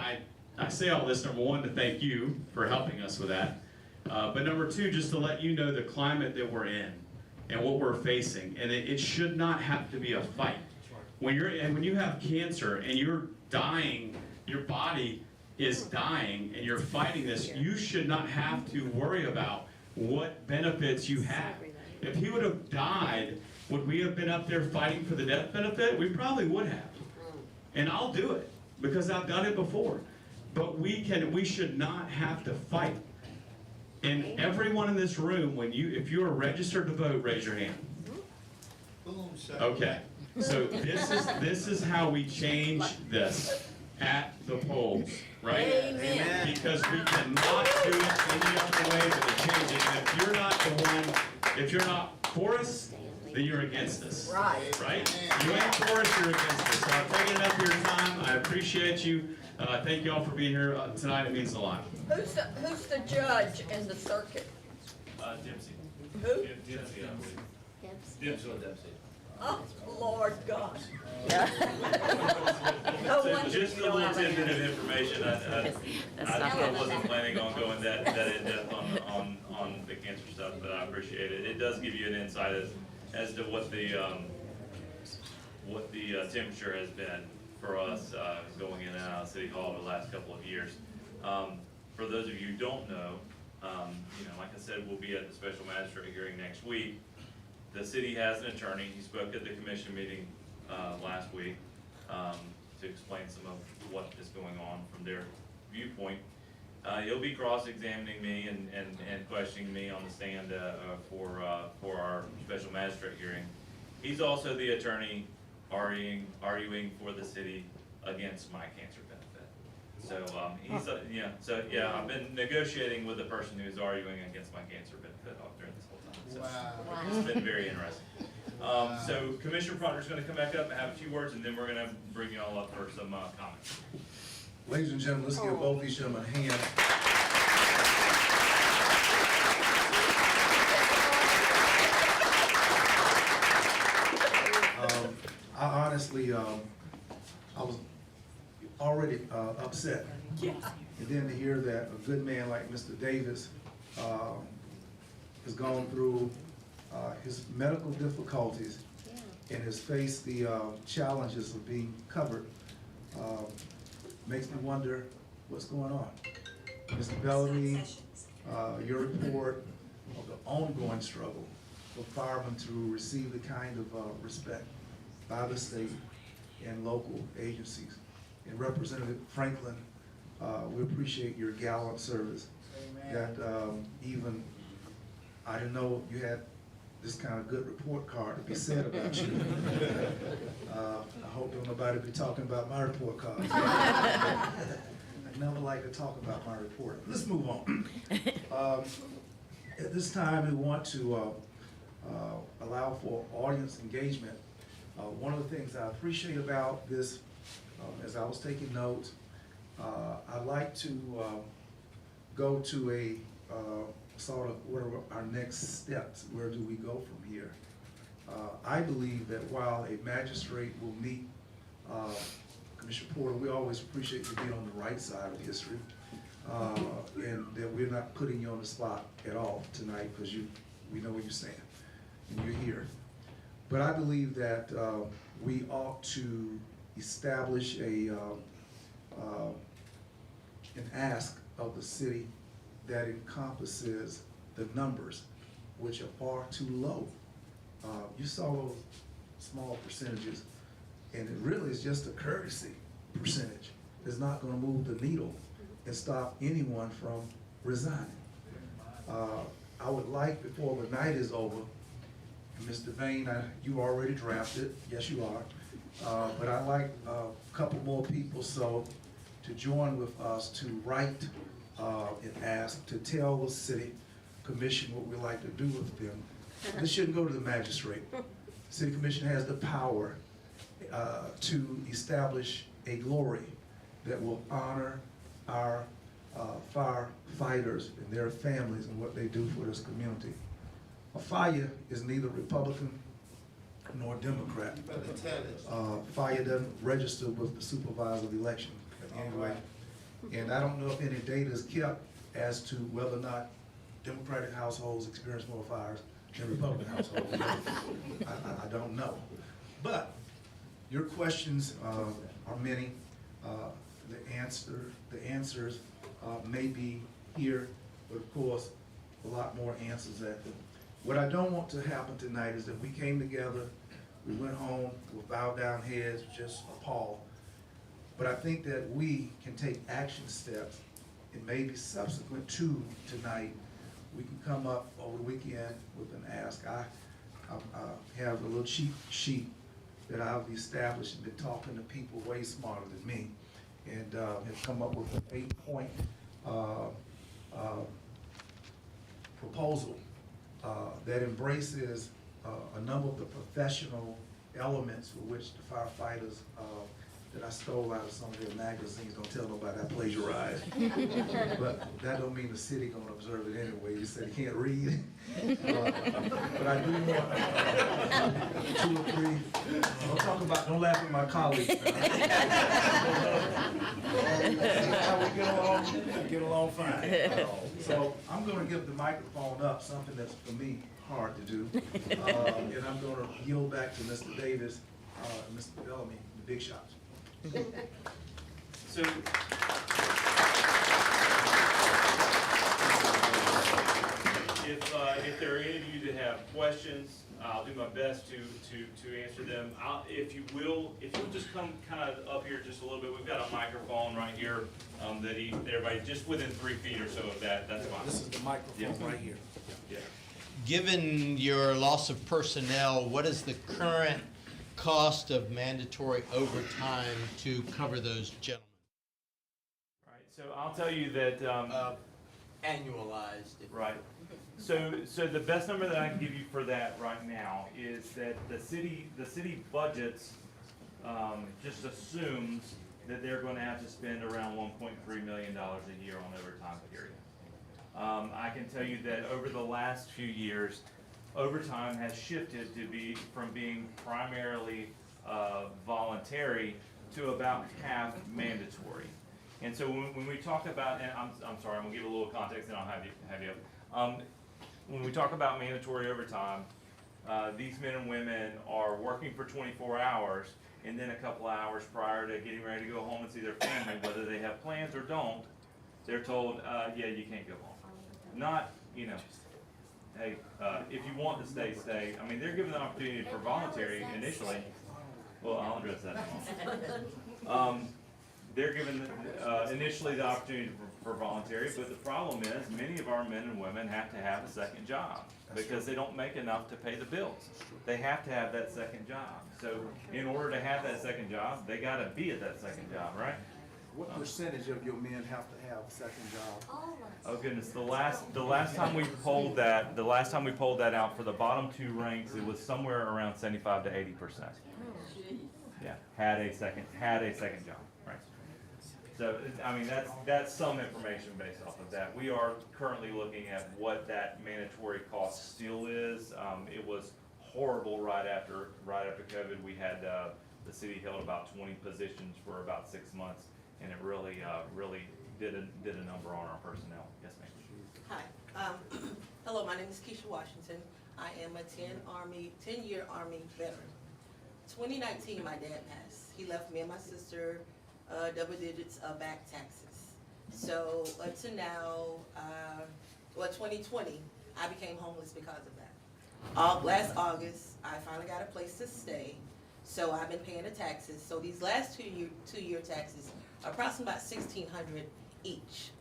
I say all this, number one, to thank you for helping us with that. But number two, just to let you know the climate that we're in and what we're facing. And it should not have to be a fight. When you have cancer and you're dying, your body is dying and you're fighting this, you should not have to worry about what benefits you have. If he would have died, would we have been up there fighting for the death benefit? We probably would have. And I'll do it because I've done it before. But we should not have to fight. And everyone in this room, if you're registered to vote, raise your hand. Okay. So this is how we change this at the polls, right? Amen. Because we cannot do it any other way but to change it. And if you're not the one, if you're not for us, then you're against us. Right. Right? You ain't for us, you're against us. So I've taken enough of your time. I appreciate you. Thank you all for being here tonight. It means a lot. Who's the judge in the circuit? Dempsey. Who? Dempsey, I believe. Dempsey. Oh, Lord God. So No wonder just you a don't little have any. tidbit of information, I wasn't planning on going that in-depth on the cancer stuff, but I appreciate it. It does give you an insight as to what the temperature has been for us going in and out of City Hall the last couple of years. For those of you who don't know, like I said, we'll be at the special magistrate hearing next week. The city has an attorney. He spoke at the commission meeting last week to explain some of what is going on from their viewpoint. He'll be cross-examining me and questioning me on the stand for our special magistrate hearing. He's also the attorney arguing for the city against my cancer benefit. So I've been negotiating with the person who's arguing against my cancer benefit during this whole time. So it's been very interesting. So Commissioner Proctor is going to come back up and have a few words, and then we're going to bring you all up for some comments. Ladies and gentlemen, let's give both these gentlemen a hand. I honestly, I was already upset. Yeah. And then to hear that a good man like Mr. Davis has gone through his medical difficulties and has faced the challenges of being covered, makes me wonder what's going on. Mr. Bellamy, your report of the ongoing struggle for firemen to receive the kind of respect by the state and local agencies. And Representative Franklin, we appreciate your gallant service. That even, I didn't know you had this kind of good report card to be said about you. I hope don't nobody be talking about my report cards. I never like to talk about my report. Let's move on. At this time, we want to allow for audience engagement. One of the things I appreciate about this, as I was taking notes, I'd like to go to a sort of what are our next steps? Where do we go from here? I believe that while a magistrate will meet, Commissioner Porter, we always appreciate you being on the right side of history, and that we're not putting you on the spot at all tonight because we know where you stand and you're here. But I believe that we ought to establish an ask of the city that encompasses the numbers, which are far too low. You saw those small percentages, and it really is just a courtesy percentage. It's not going to move the needle and stop anyone from resigning. I would like, before the night is over, Mr. Vane, you already drafted, yes you are, but I'd like a couple more people to join with us to write and ask to tell the city commission what we'd like to do with them. This shouldn't go to the magistrate. City commission has the power to establish a glory that will honor our firefighters and their families and what they do for this community. A fire is neither Republican nor Democrat. Fire doesn't register with the supervisor of the election anyway. And I don't know if any data is kept as to whether or not Democratic households experience more fires than Republican households. I don't know. But your questions are many. The answers may be here, but of course, a lot more answers at them. What I don't want to happen tonight is that we came together, we went home with bowed down heads, just appalled. But I think that we can take action steps, and maybe subsequent to tonight, we can come up over the weekend with an ask. I have a little cheat sheet that I've established and been talking to people way smarter than me, and have come up with an 8-point proposal that embraces a number of the professional elements for which the firefighters that I stole out of some of their magazines. Don't tell nobody I plagiarized. But that don't mean the city gonna observe it anyway. You said you can't read. But I do want 2 or 3. Don't laugh at my colleagues. How we get along fine. So I'm gonna give the microphone up, something that's for me hard to do. And I'm gonna yield back to Mr. Davis, Mr. Bellamy, the big shots. So, if there are any of you that have questions, I'll do my best to answer them. If you'll just come kind of up here just a little bit. We've got a microphone right here that everybody just within 3 feet or so of that. That's fine. This is the microphone right here. Yeah. Given your loss of personnel, what is the current cost of mandatory overtime to cover those gentlemen? Right. So I'll tell you that. Annualized. Right. So the best number that I can give you for that right now is that the city budgets just assumes that they're going to have to spend around $1.3 million a year on overtime period. I can tell you that over the last few years, overtime has shifted to from being primarily voluntary to about half mandatory. And so when we talk about, and I'm sorry, I'm gonna give a little context and I'll have you up. When we talk about mandatory overtime, these men and women are working for 24 hours, and then a couple of hours prior to getting ready to go home and see their family, whether they have plans or don't, they're told, yeah, you can't go home. Not, you know, hey, if you want to stay, stay. I mean, they're given the opportunity for voluntary initially. Well, I'll address that in a moment. They're given initially the opportunity for voluntary, but the problem is many of our men and women have to have a second job because they don't make enough to pay the bills. They have to have that second job. So in order to have that second job, they gotta be at that second job, right? What percentage of your men have to have a second job? Oh goodness, the last time we polled that out for the bottom two ranks, it was somewhere around 75 to 80%. Yeah, had a second job, right? So, I mean, that's some information based off of that. We are currently looking at what that mandatory cost still is. It was horrible right after COVID. We had, the city held about 20 positions for about 6 months, and it really did a number on our personnel. Yes, ma'am. Hi, hello, my name is Keisha Washington. I am a 10-year Army veteran. 2019, my dad passed. He left me and my sister double digits of back taxes. So up to now, 2020, I became homeless because of that. Last August, I finally got a place to stay. So I've been paying the taxes. So these last two-year taxes are approximately about $1,600 each.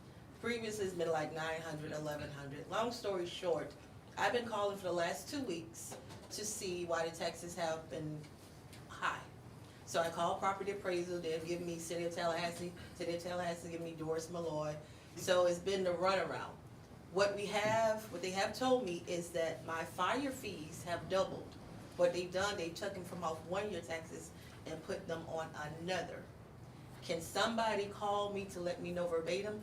Previously, it's been like $900, $1,100. Long story short, I've been calling for the last 2 weeks to see why the taxes have been high. So I called property appraisal, they've given me City of Tallahassee give me Doris Malloy. So it's been the runaround. What they have told me is that my fire fees have doubled. What they've done, they've taken from off 1 year taxes and put them on another. Can somebody call me to let me know verbatim?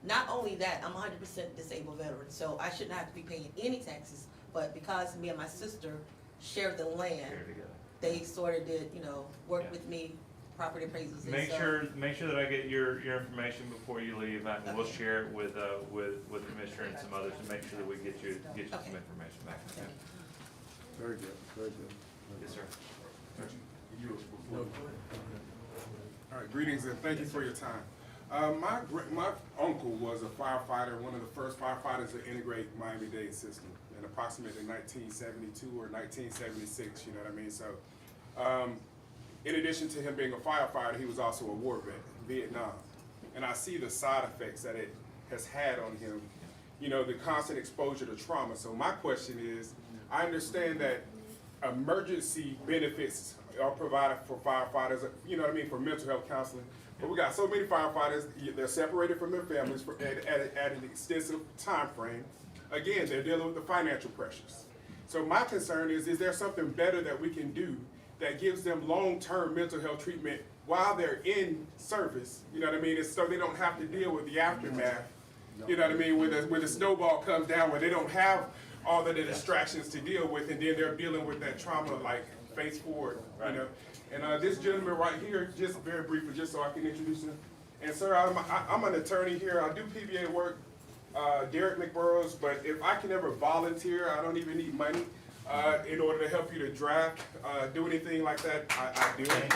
Not only that, I'm 100% disabled veteran, so I shouldn't have to be paying any taxes, but because me and my sister share the land, Here together. they sort of did, work Yeah. with me, property appraisals and Make stuff. sure that I get your information before you leave, and we'll share it with Commissioner and some others to make sure that we get you some information back. Okay. Very good, very good. Yes, sir. All right, greetings and thank you for your time. My uncle was a firefighter, one of the first firefighters to integrate Miami-Dade system in approximately 1972 or 1976, you know what I mean? So, in addition to him being a firefighter, he was also a war vet in Vietnam. And I see the side effects that it has had on him, the constant exposure to trauma. So my question is, I understand that emergency benefits are provided for firefighters, for mental health counseling. But we got so many firefighters, they're separated from their families at an extensive time frame. Again, they're dealing with the financial pressures. So my concern is there something better that we can do that gives them long-term mental health treatment while they're in service, It's so they don't have to deal with the aftermath, when the snowball comes down, where they don't have all of the distractions to deal with, and then they're dealing with that trauma like face forward, And this gentleman right here, just very briefly, just so I can introduce him. And sir, I'm an attorney here. I do PBA work, Derek McBurrows, but if I can ever volunteer, I don't even need money in order to help you to draft, do anything like that, I do it.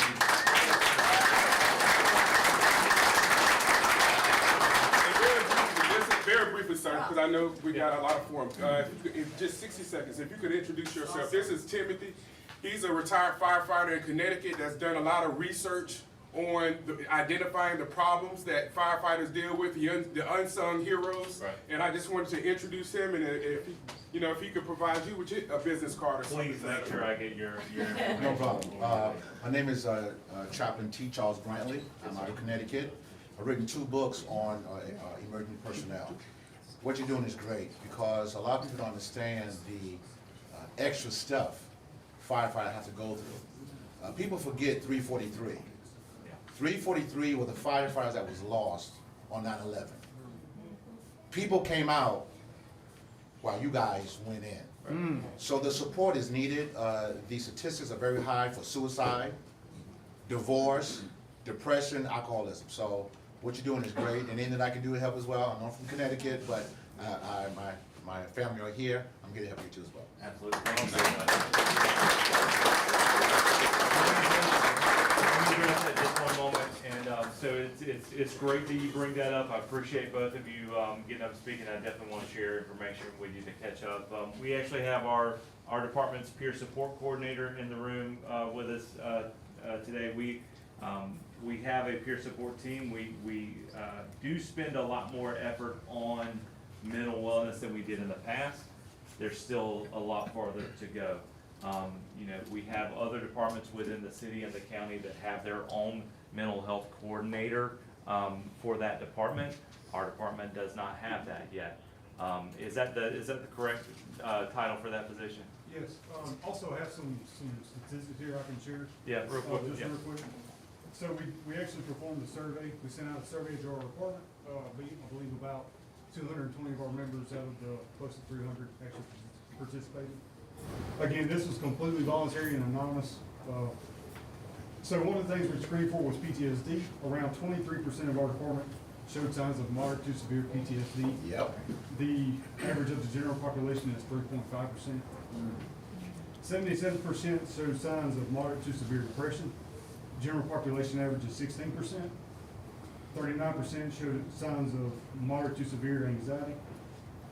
Very briefly, sir, because I know we got a lot of forums. If just 60 seconds, if you could introduce yourself. This is Timothy. He's a retired firefighter in Connecticut that's done a lot of research on identifying the problems that firefighters deal with, the unsung heroes. Right. And I just wanted to introduce him, and if he could provide you with a business card or something. Please make sure I get your No problem. My name is Chaplain T. Charles Brantley. I'm out of Connecticut. I've written 2 books on emergency personnel. What you're doing is great because a lot of people don't understand the extra stuff firefighters have to go through. People forget 343. 343 were the firefighters that was lost on 9/11. People came out while you guys went in. So the support is needed. The statistics are very high for suicide, divorce, depression, alcoholism. So what you're doing is great, and anything that I can do to help as well. I'm from Connecticut, but my family are here. I'm here to help you too as well. Absolutely. Thank you so much. Let me address that just one moment, and so it's great that you bring that up. I appreciate both of you getting up and speaking. I definitely want to share information with you to catch up. We actually have our department's peer support coordinator in the room with us today. We have a peer support team. We do spend a lot more effort on mental wellness than we did in the past. There's still a lot farther to go. You know, we have other departments within the city and the county that have their own mental health coordinator for that department. Our department does not have that yet. Is that the correct title for that position? Yes, also have some statistics here I can share. Yeah, real quick. Just Yeah. real quick. So we actually performed a survey. We sent out a survey to our department. I believe about 220 of our members out of the close to 300 actually participated. Again, this was completely voluntary and anonymous. So one of the things we screened for was PTSD. Around 23% of our department showed signs of moderate to severe PTSD. Yep. The average of the general population is 3.5%. 77% showed signs of moderate to severe depression. General population average is 16%. 39% showed signs of moderate to severe anxiety.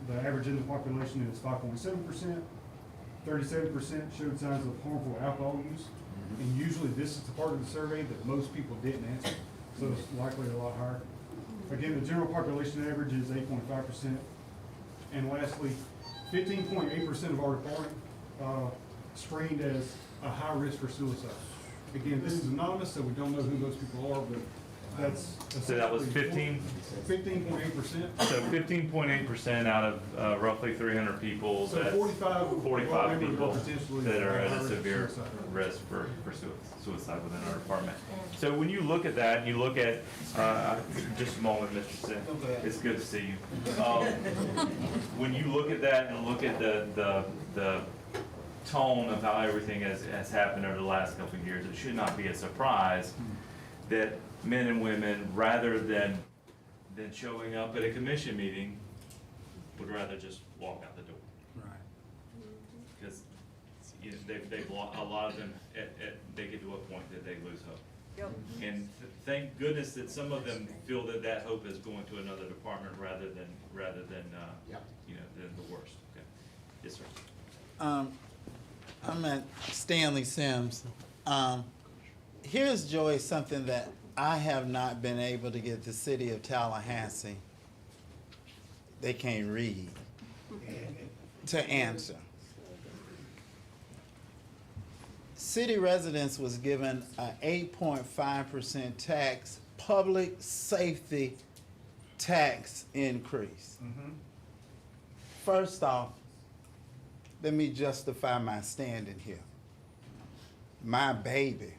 The average in the population is 5.7%. 37% showed signs of harmful alcohol use. And usually this is the part of the survey that most people didn't answer, so it's likely a lot higher. Again, the general population average is 8.5%. And lastly, 15.8% of our department screened as a high risk for suicide. Again, this is anonymous, so we don't know who those people are, but that's. So that was 15? 15.8%. So 15.8% out of roughly 300 people. So That's 45 members people are potentially that are at high a risk for severe suicide. risk for suicide within our department. So when you look at that, you look at, just a moment, Mr. Sim, it's good to see you. When you look at that and look at the tone of how everything has happened over the last couple of years, it should not be a surprise that men and women, rather than showing up at a commission meeting, would rather just walk out the door. Right. Because, you know, a lot of them, they get to a point that they lose hope. Yep. And thank goodness that some of them feel that hope is going to another department rather than Yep. you know, than the worst. Okay. Yes, sir. I'm at Stanley Sims. Here's, Joey, something that I have not been able to get the city of Tallahassee, they can't read, to answer. City residents was given an 8.5% tax, public safety tax increase. First off, let me justify my standing here. My baby,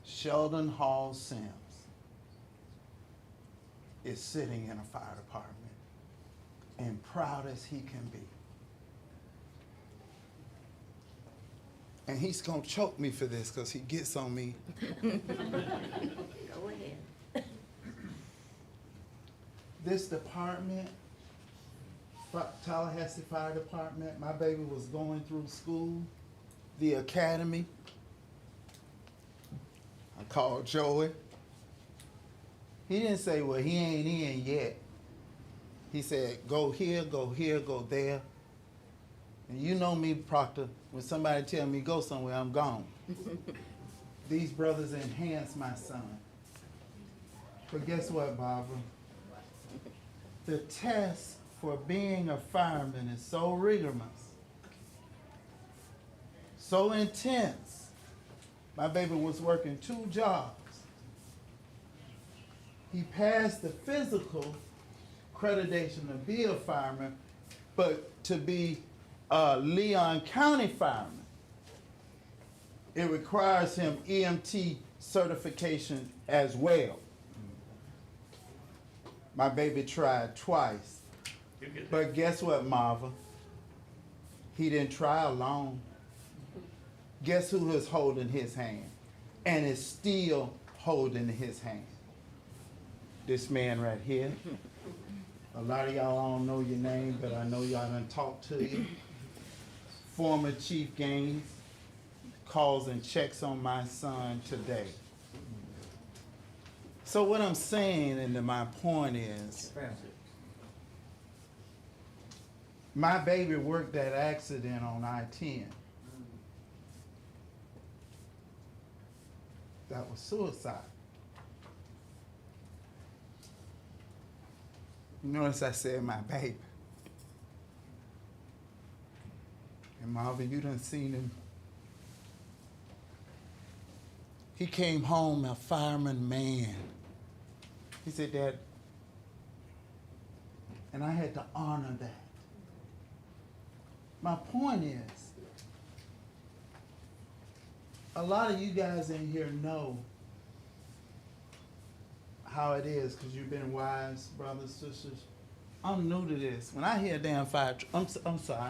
Sheldon Hall Sims, is sitting in a fire department and proud as he can be. And he's gonna choke me for this because he gets on me. Go ahead. This department, Tallahassee Fire Department, my baby was going through school, the academy. I called Joey. He didn't say, well, he ain't in yet. He said, go here, go here, go there. And you know me, Proctor, when somebody tell me go somewhere, I'm gone. These brothers enhance my son. But guess what, Barbara? The test for being a fireman is so rigorous, so intense. My baby was working 2 jobs. He passed the physical accreditation to be a fireman, but to be a Leon County fireman, it requires him EMT certification as well. My baby tried twice. But guess what, Marva? He didn't try alone. Guess who was holding his hand? and is still holding his hand. This man right here. A lot of y'all don't know your name, but I know y'all done talked to you. Former Chief Gaines calls and checks on my son today. So what I'm saying, and my point is, my baby worked that accident on I-10. That was suicide. You notice I said my baby. And Marvin, you done seen him. He came home a fireman man. He said, Dad, and I had to honor that. My point is, a lot of you guys in here know how it is because you've been wise, brothers, sisters. I'm new to this. When I hear a damn fire truck, I'm sorry.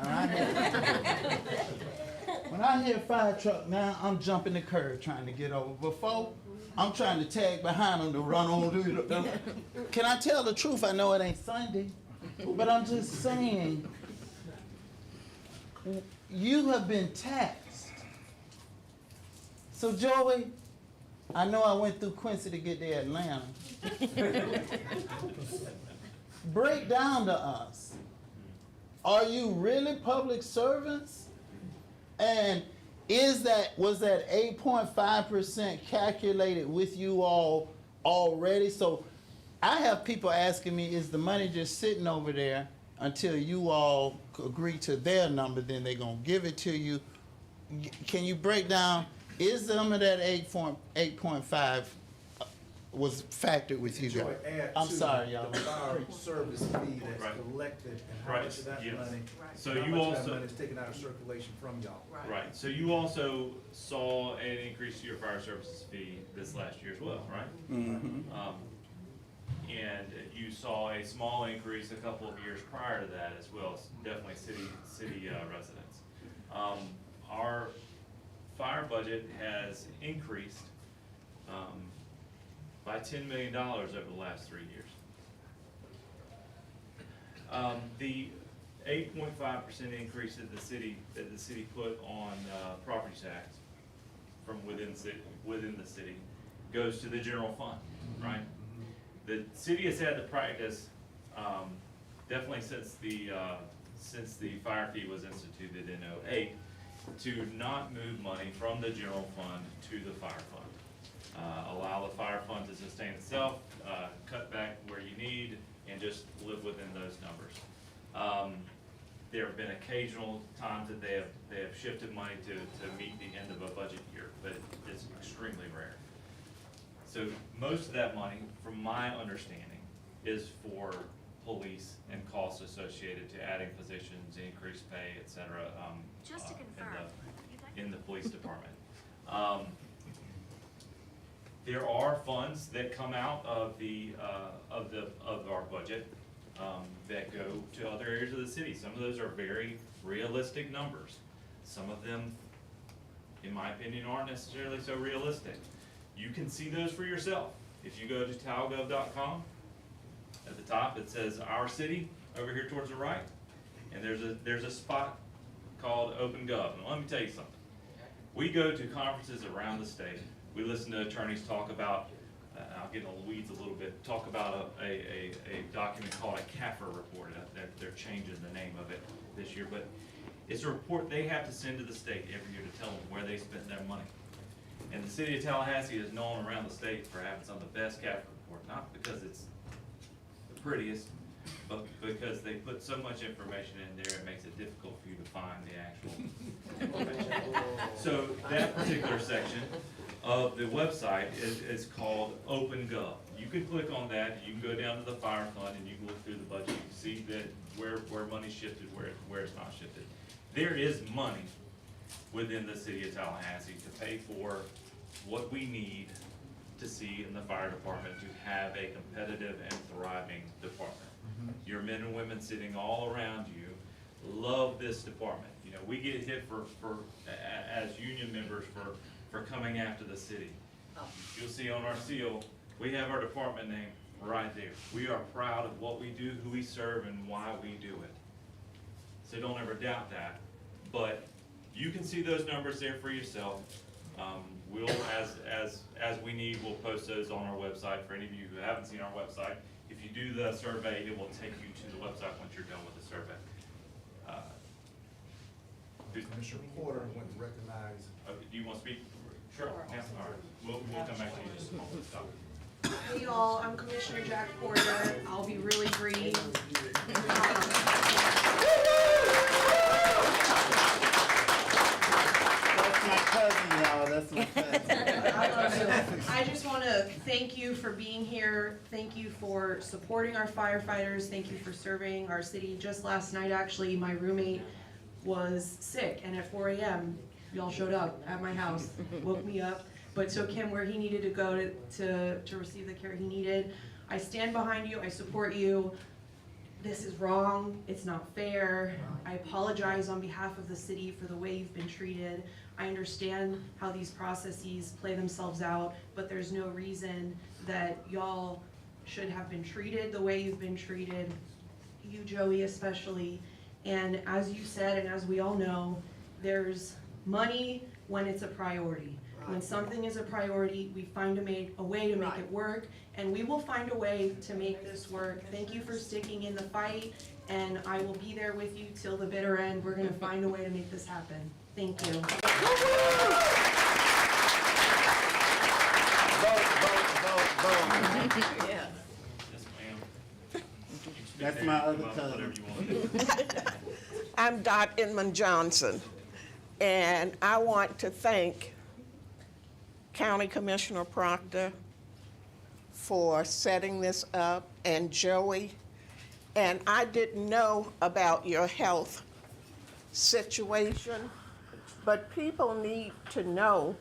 When I hear fire truck now, I'm jumping the curb trying to get over. Before, I'm trying to tag behind them to run on through the. Can I tell the truth? I know it ain't Sunday, but I'm just saying, you have been taxed. So Joey, I know I went through Quincy to get to Atlanta. Break down to us. Are you really public servants? And was that 8.5% calculated with you all already? So I have people asking me, is the money just sitting over there until you all agree to their number, then they're gonna give it to you? Can you break down, is some of that 8.5 was factored with you guys? I'm sorry, y'all. The fire service fee that's Right. collected, and how Right, much of that yes. money, So how you much of that also, money is taken out of circulation from y'all? right, so you also saw an increase to your fire services fee this last year as well, right? Mm-hmm. And you saw a small increase a couple of years prior to that as well, definitely city residents. Our fire budget has increased, by $10 million over the last 3 years. The 8.5% increase that the city put on property tax from within the city goes to the general fund, right? The city has had the practice, definitely since the fire fee was instituted in '08, to not move money from the general fund to the fire fund. Allow the fire fund to sustain itself, cut back where you need, and just live within those numbers. There have been occasional times that they have shifted money to meet the end of a budget year, but it's extremely rare. So most of that money, from my understanding, is for police and costs associated to adding positions, increased pay, et cetera, Just to confirm. in the police department. There are funds that come out of our budget that go to other areas of the city. Some of those are very realistic numbers. Some of them, in my opinion, aren't necessarily so realistic. You can see those for yourself. If you go to talgov.com, at the top it says Our City over here towards the right, and there's a spot called Open Gov. And let me tell you something. We go to conferences around the state. We listen to attorneys talk about, I'll get in the weeds a little bit, talk about a document called a CAFR report. They're changing the name of it this year, but it's a report they have to send to the state every year to tell them where they spent their money. And the city of Tallahassee is known around the state for having some of the best CAFR report, not because it's the prettiest, but because they put so much information in there, it makes it difficult for you to find the actual information. So that particular section of the website is called Open Gov. You can click on that, you can go down to the fire fund, and you can look through the budget, you can see that where money's shifted, where it's not shifted. There is money within the city of Tallahassee to pay for what we need to see in the fire department to have a competitive and thriving department. Your men and women sitting all around you love this department. You know, we get hit as union members for coming after the city. You'll see on our seal, we have our department name right there. We are proud of what we do, who we serve, and why we do it. So don't ever doubt that. But you can see those numbers there for yourself. We'll, as we need, we'll post those on our website for any of you who haven't seen our website. If you do the survey, it will take you to the website once you're done with the survey. Commissioner Porter went to recognize. Do you want to speak? Sure. Yeah, all right. We'll come back to you in just a moment. Stop. Hey y'all, I'm Commissioner Jack Porter. I'll be really brief. That's my cousin, y'all, that's my cousin. I love you. I just want to thank you for being here. Thank you for supporting our firefighters. Thank you for serving our city. Just last night, actually, my roommate was sick, and at 4 a.m., y'all showed up at my house, woke me up, but took him where he needed to go to receive the care he needed. I stand behind you. I support you. This is wrong. It's not fair. I apologize on behalf of the city for the way you've been treated. I understand how these processes play themselves out, but there's no reason that y'all should have been treated the way you've been treated, you, Joey, especially. And as you said, and as we all know, there's money when it's a priority. When something is a priority, we find a way to make it work, and we will find a way to make this work. Thank you for sticking in the fight, and I will be there with you till the bitter end. We're gonna find a way to make this happen. Thank you. Vote. Yeah. Yes, ma'am. That's my other Whatever cousin. you want to do. I'm Dot Inman Johnson, and I want to thank County Commissioner Proctor for setting this up, and Joey. And I didn't know about your health situation, but people need to know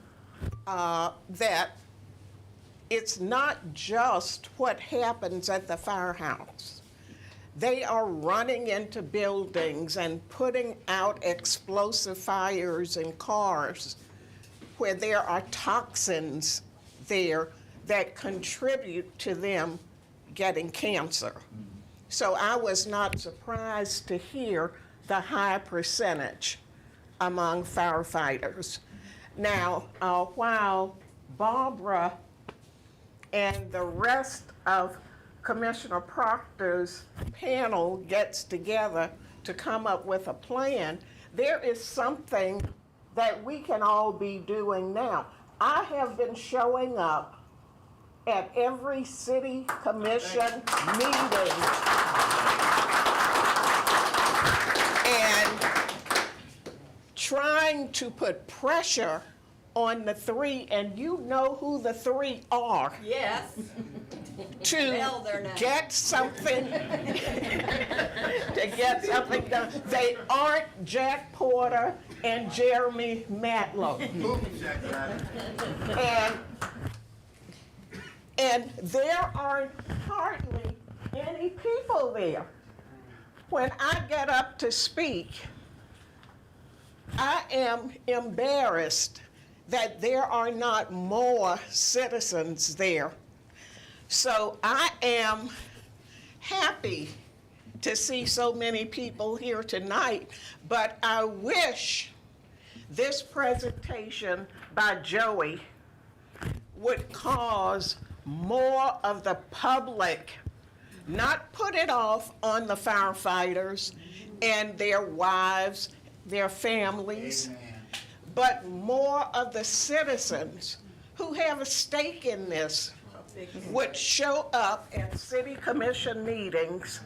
that it's not just what happens at the firehouse. They are running into buildings and putting out explosive fires in cars where there are toxins there that contribute to them getting cancer. So I was not surprised to hear the high percentage among firefighters. Now, while Barbara and the rest of Commissioner Proctor's panel gets together to come up with a plan, there is something that we can all be doing now. I have been showing up at every city commission meeting and trying to put pressure on the three, and you know who the three are, Yes. to Tell their name. get something done. They aren't Jack Porter and Jeremy Matlow. And there aren't hardly any people there. When I get up to speak, I am embarrassed that there are not more citizens there. So I am happy to see so many people here tonight, but I wish this presentation by Joey would cause more of the public, not put it off on the firefighters and their wives, their families, but more of the citizens who have a stake in this would show up at city commission meetings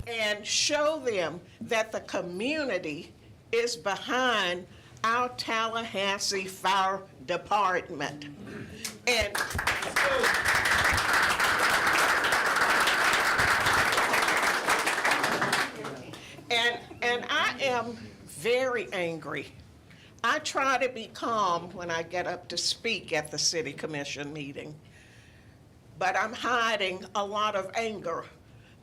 and show them that the community is behind our Tallahassee Fire Department. And I am very angry. I try to be calm when I get up to speak at the city commission meeting, but I'm hiding a lot of anger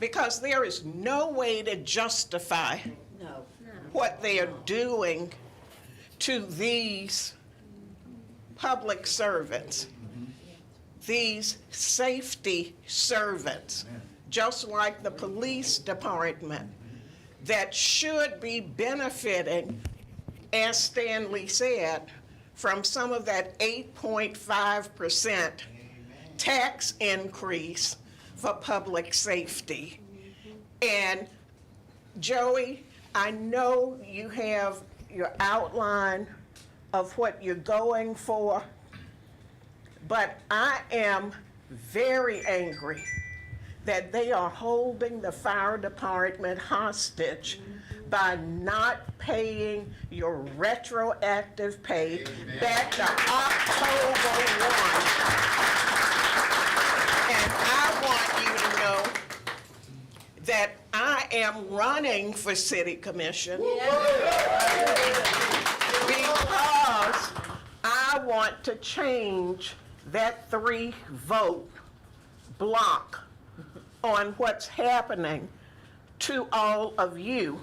because there is no way to justify No. what they are doing to these public servants, these safety servants, just like the police department, that should be benefiting, as Stanley said, from some of that 8.5% tax increase for public safety. And Joey, I know you have your outline of what you're going for, but I am very angry that they are holding the fire department hostage by not paying your retroactive pay back to October 1. And I want you to know that I am running for city commission because I want to change that 3-vote block on what's happening to all of you.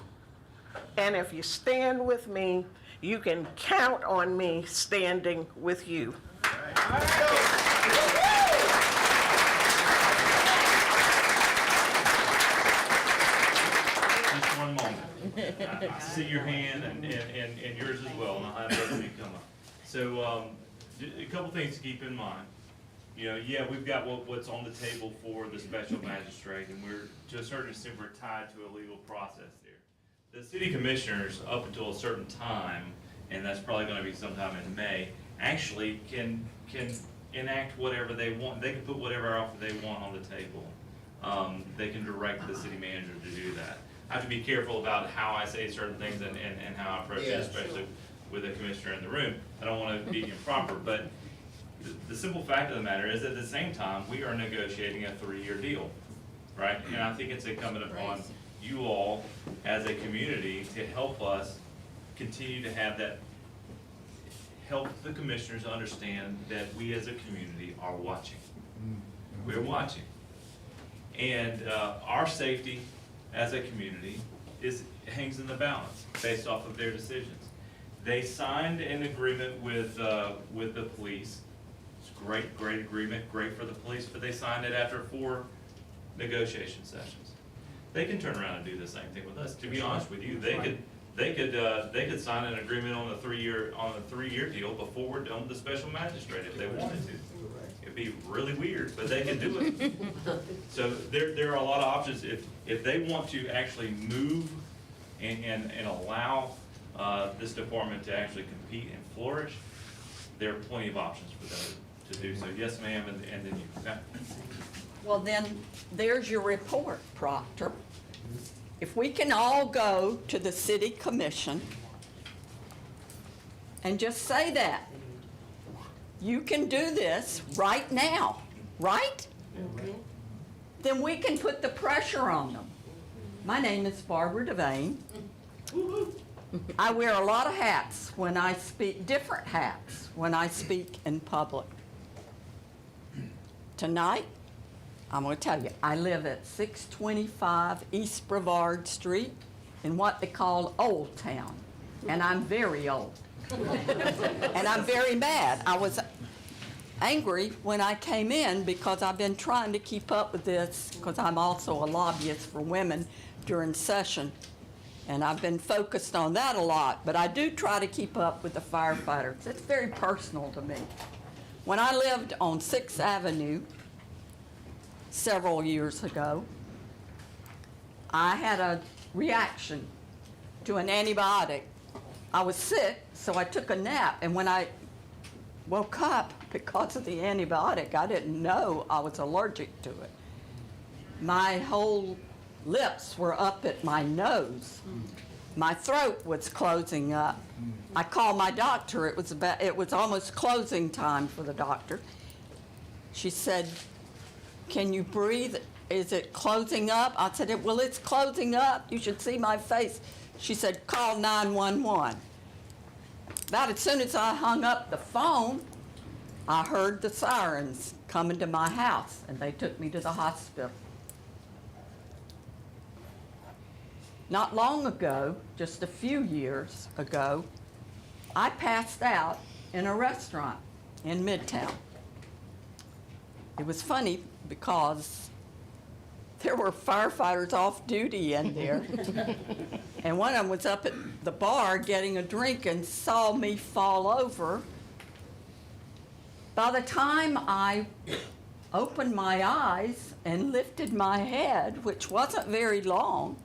And if you stand with me, you can count on me standing with you. Just one moment. I see your hand and yours as well, and I'll have everybody come up. So, a couple things to keep in mind. You know, yeah, we've got what's on the table for the special magistrate, and we're, to a certain extent, we're tied to a legal process there. The city commissioners, up until a certain time, and that's probably gonna be sometime in May, actually can enact whatever they want. They can put whatever offer they want on the table. They can direct the city manager to do that. I have to be careful about how I say certain things and how I approach it, especially with a commissioner in the room. I don't wanna be improper, but the simple fact of the matter is, at the same time, we are negotiating a 3-year deal, right? And I think it's incumbent upon you all, as a community, to help us continue to have that, help the commissioners understand that we as a community are watching. We're watching. And our safety as a community hangs in the balance based off of their decisions. They signed an agreement with the police. Great agreement, great for the police, but they signed it after 4 negotiation sessions. They can turn around and do the same thing with us. To be honest with you, they could sign an agreement on the 3-year deal before we're done with the special magistrate if they wanted to. It'd be really weird, but they can do it. So there are a lot of options. If they want to actually move and allow this department to actually compete and flourish, there are plenty of options for them to do so. Yes, ma'am, and then you. Okay. Well, then, there's your report, Proctor. If we can all go to the city commission and just say that, you can do this right now, right? Then we can put the pressure on them. My name is Barbara Devane. I wear a lot of hats when I speak, different hats when I speak in public. Tonight, I'm going to tell you, I live at 625 East Brevard Street in what they call Old Town, and I'm very old. And I'm very mad. I was angry when I came in because I've been trying to keep up with this because I'm also a lobbyist for women during session. And I've been focused on that a lot, but I do try to keep up with the firefighters. It's very personal to me. When I lived on 6th Avenue several years ago, I had a reaction to an antibiotic. I was sick, so I took a nap, and when I woke up because of the antibiotic, I didn't know I was allergic to it. My whole lips were up at my nose. My throat was closing up. I called my doctor. It was almost closing time for the doctor. She said, "Can you breathe? Is it closing up?" I said, "Well, it's closing up. You should see my face." She said, "Call 911. About as soon as I hung up the phone, I heard the sirens coming to my house, and they took me to the hospital. Not long ago, just a few years ago, I passed out in a restaurant. in Midtown. It was funny because there were firefighters off duty in there. And one of them was up at the bar getting a drink and saw me fall over. By the time I opened my eyes and lifted my head, which wasn't very long,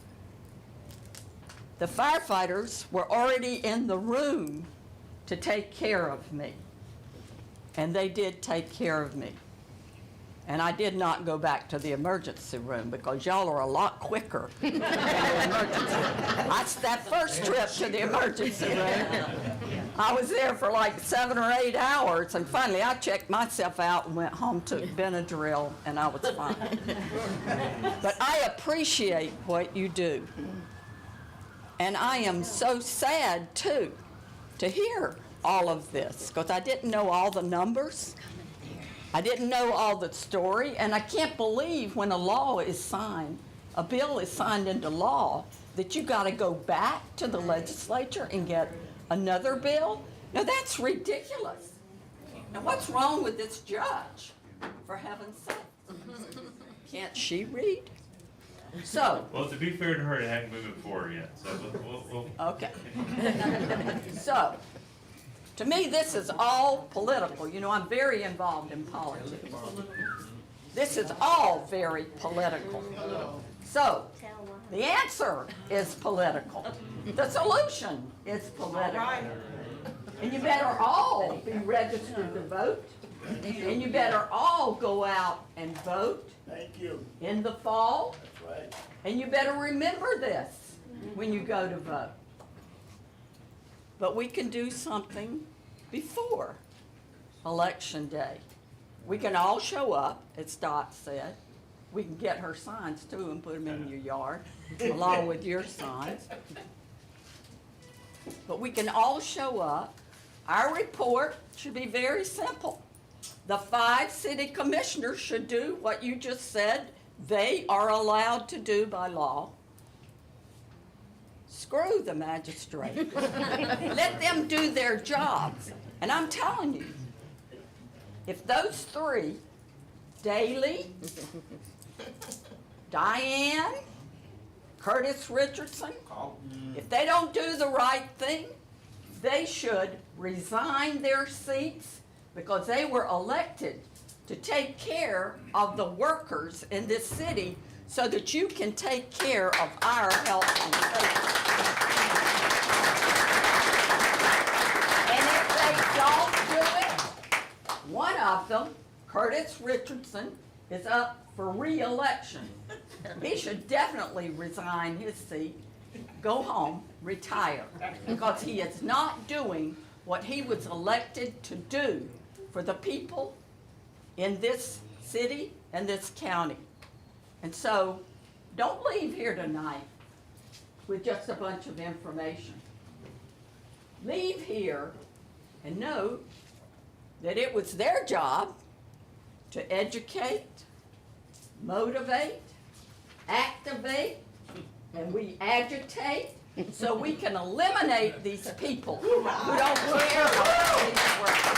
the firefighters were already in the room to take care of me. And they did take care of me. And I did not go back to the emergency room because y'all are a lot quicker than the emergency room. That first trip to the emergency room, I was there for like 7 or 8 hours, and finally I checked myself out and went home, took Benadryl, and I was fine. But I appreciate what you do. And I am so sad, too, to hear all of this, because I didn't know all the numbers. I didn't know all the story, and I can't believe when a law is signed, a bill is signed into law, that you got to go back to the legislature and get another bill. Now, that's ridiculous. Now, what's wrong with this judge, for heaven's sake? Can't she read? So. Well, to be fair to her, it hadn't moved forward yet, so we'll. Okay. So, to me, this is all political. You know, I'm very involved in politics. This is all very political. So, the answer is political. The solution is political. And you better all be registered to vote. And you better all go out and vote. Thank you. In the fall. That's right. And you better remember this when you go to vote. But we can do something before Election Day. We can all show up, as Dot said. We can get her signs too and put them in your yard, along with your signs. But we can all show up. Our report should be very simple. The 5 city commissioners should do what you just said they are allowed to do by law. Screw the magistrate. Let them do their jobs. And I'm telling you, if those 3, Daley, Diane, Curtis Richardson, if they don't do the right thing, they should resign their seats because they were elected to take care of the workers in this city so that you can take care of our health and safety. And if they don't do it, one of them, Curtis Richardson, is up for re-election. He should definitely resign his seat, go home, retire, because he is not doing what he was elected to do for the people in this city and this county. And so, don't leave here tonight with just a bunch of information. Leave here and know that it was their job to educate, motivate, activate, and we agitate so we can eliminate these people who don't care about these workers.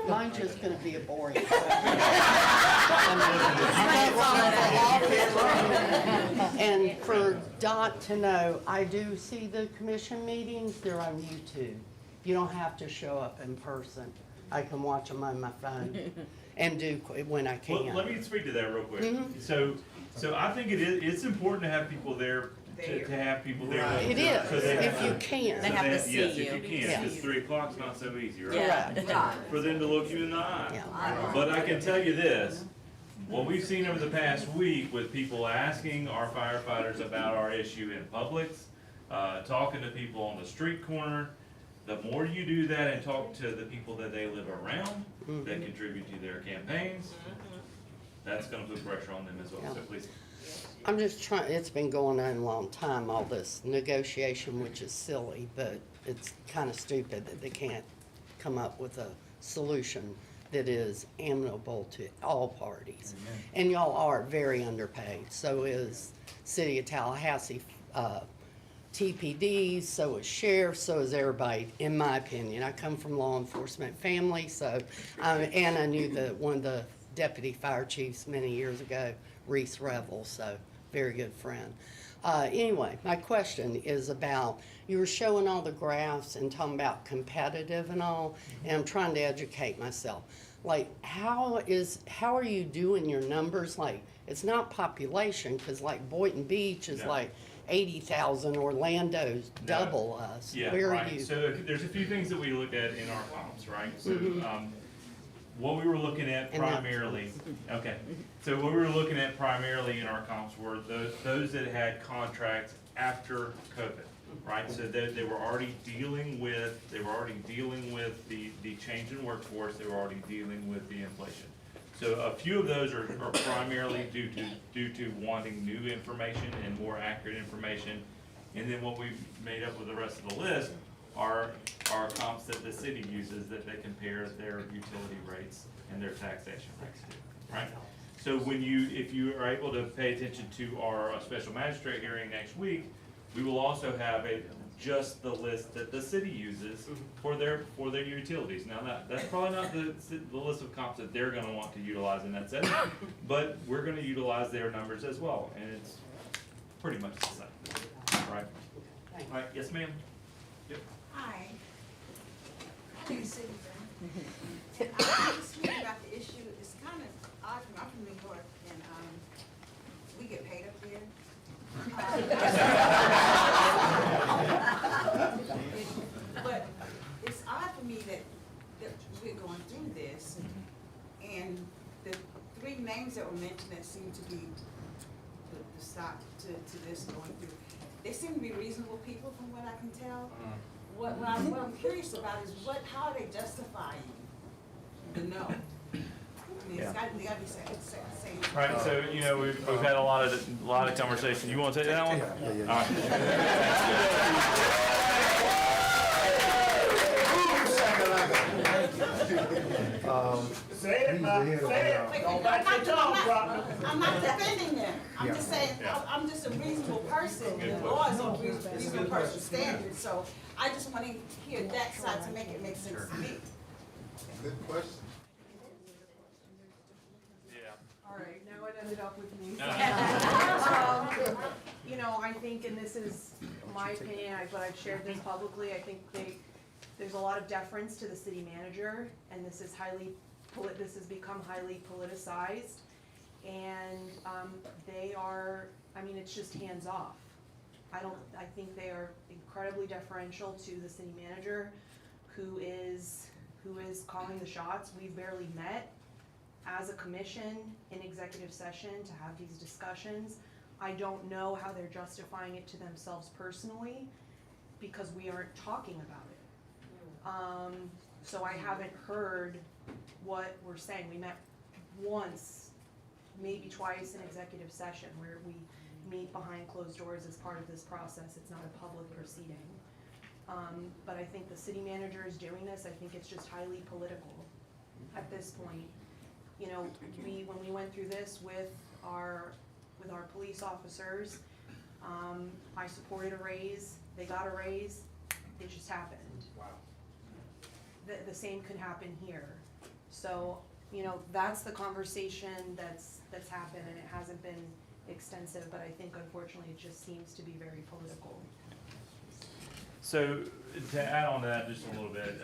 Mine's just gonna be a boring. And for Dot to know, I do see the commission meetings, they're on YouTube. You don't have to show up in person. I can watch them on my phone and do when I can. Well, let me speak to that real quick. Mhm. So I think it's important to have people there, to have people there. It is, so they if you can. They have to see yes, you. if you can, Yeah. because 3 o'clock's not so easy, right? Yeah. For them to look you in the eye. Yeah. But I can tell you this, what we've seen over the past week with people asking our firefighters about our issue in Publix, talking to people on the street corner, the more you do that and talk to the people that they live around, that contribute to their campaigns, that's gonna put pressure on them as well, so please. I'm just trying, it's been going on a long time, all this negotiation, which is silly, but it's kind of stupid that they can't come up with a solution that is amenable to all parties. And y'all are very underpaid, so is City of Tallahassee, TPD, so is sheriff, so is everybody, in my opinion. I come from law enforcement family, so, and I knew one of the deputy fire chiefs many years ago, Reese Revel, so very good friend. Anyway, my question is about, you were showing all the graphs and talking about competitive and all, and I'm trying to educate myself. Like, how are you doing your numbers? Like, it's not population, because like Boynton Beach is No. like 80,000, Orlando's double us. Yeah, Where are right. you? So there's a few things that we looked at in our comps, right? So, Mhm. what we were looking at And that- primarily, okay. So what we were looking at primarily in our comps were those that had contracts after COVID, right? So they were already dealing with, the change in workforce, they were already dealing with the inflation. So a few of those are primarily due to wanting new information and more accurate information. And then what we've made up with the rest of the list are comps that the city uses that compare their utility rates and their taxation rates to, right? So if you are able to pay attention to our special magistrate hearing next week, we will also have just the list that the city uses for their utilities. Now that's probably not the list of comps that they're gonna want to utilize in that setting, but we're gonna utilize their numbers as well, and it's pretty much the same, right? All right, yes ma'am? Yep. Hi. My name is Cindy Brown. And I was speaking about the issue, it's kind of odd, I'm from New York, and, we get paid up here. But it's odd for me that we're going through this, and the three names that were mentioned that seem to be the stop to this going through, they seem to be reasonable people from what I can tell. What I'm curious about is how are they justifying the no? I mean, Yeah. they gotta be saying. Right, so, we've had a lot of conversation. You wanna take that one? Yeah. Say it, I'm not defending them. I'm just saying, I'm just a reasonable person, and the law is a reasonable person standard, so I just want to hear that side to make it make sense to me. Good question. Yeah. All right, now it ended up with me. I think, and this is my opinion, but I've shared this publicly, I think there's a lot of deference to the city manager, and this has become highly politicized. And it's just hands off. I think they are incredibly deferential to the city manager, who is calling the shots. We've barely met as a commission in executive session to have these discussions. I don't know how they're justifying it to themselves personally, because we aren't talking about it. So I haven't heard what we're saying. We met once, maybe twice in executive session, where we meet behind closed doors as part of this process. It's not a public proceeding. But I think the city manager is doing this. I think it's just highly political at this point. When we went through this with our police officers, I supported a raise. They got a raise. It just happened. Wow. The same could happen here. So, that's the conversation that's happened, and it hasn't been extensive, but I think unfortunately it just seems to be very political. So, to add on to that just a little bit,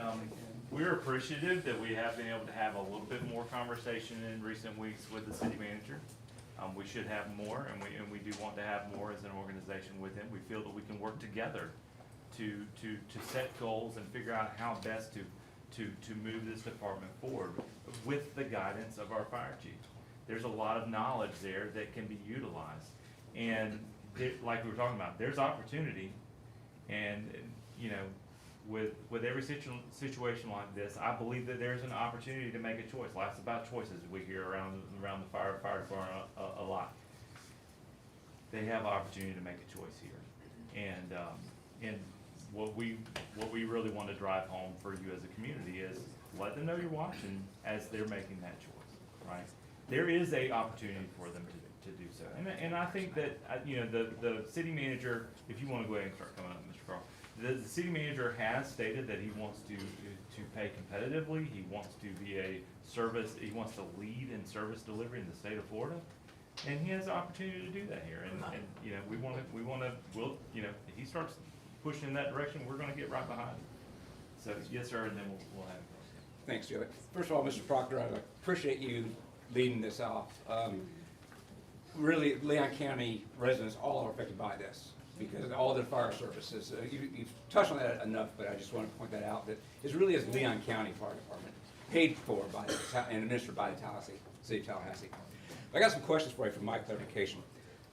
we're appreciative that we have been able to have a little bit more conversation in recent weeks with the city manager. We should have more, and we do want to have more as an organization with him. We feel that we can work together to set goals and figure out how best to move this department forward with the guidance of our fire chief. There's a lot of knowledge there that can be utilized, and like we were talking about, there's opportunity, and with every situation like this, I believe that there's an opportunity to make a choice. Life's about choices. We hear around the fire department a lot. They have opportunity to make a choice here, and what we really want to drive home for you as a community is let them know you're watching as they're making that choice, right? there is a opportunity for them to do so. And I think that, you know, the city manager, if you wanna go ahead and start coming up, Mr. Carl, the city manager has stated that he wants to pay competitively, he wants to be a service, he wants to lead in service delivery in the state of Florida. And he has the opportunity to do that here, and, you know, we'll, you know, if he starts pushing in that direction, we're gonna get right behind him. So, yes, sir, and then we'll have. Thanks, Joey. First of all, Mr. Proctor, I appreciate you leading this off. Really, Leon County residents all are affected by this because all their fire services, you've touched on that enough, but I just want to point that out, that it really is Leon County Fire Department, paid for by and administered by the City of Tallahassee. I got some questions for you for my clarification.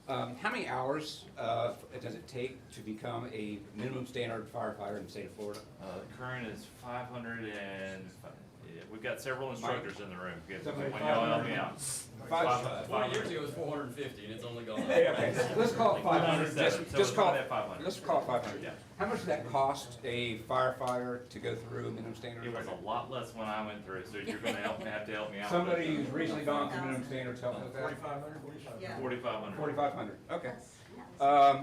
How many hours does it take to become a minimum standard firefighter in the state of Florida? Current is 500 and, yeah, we've got several instructors in the room. Somebody When y'all help me out. 20 years ago it was 450 and it's only gone up. Okay, let's call it 500. Just call it 500. Let's call it 500. Yeah. How much does that cost a firefighter to go through minimum standard? It was a lot less when I went through, so you're gonna have to help me out. Somebody who's recently gone through minimum standards, help with that? 4,500? 4,500. 4,500, okay.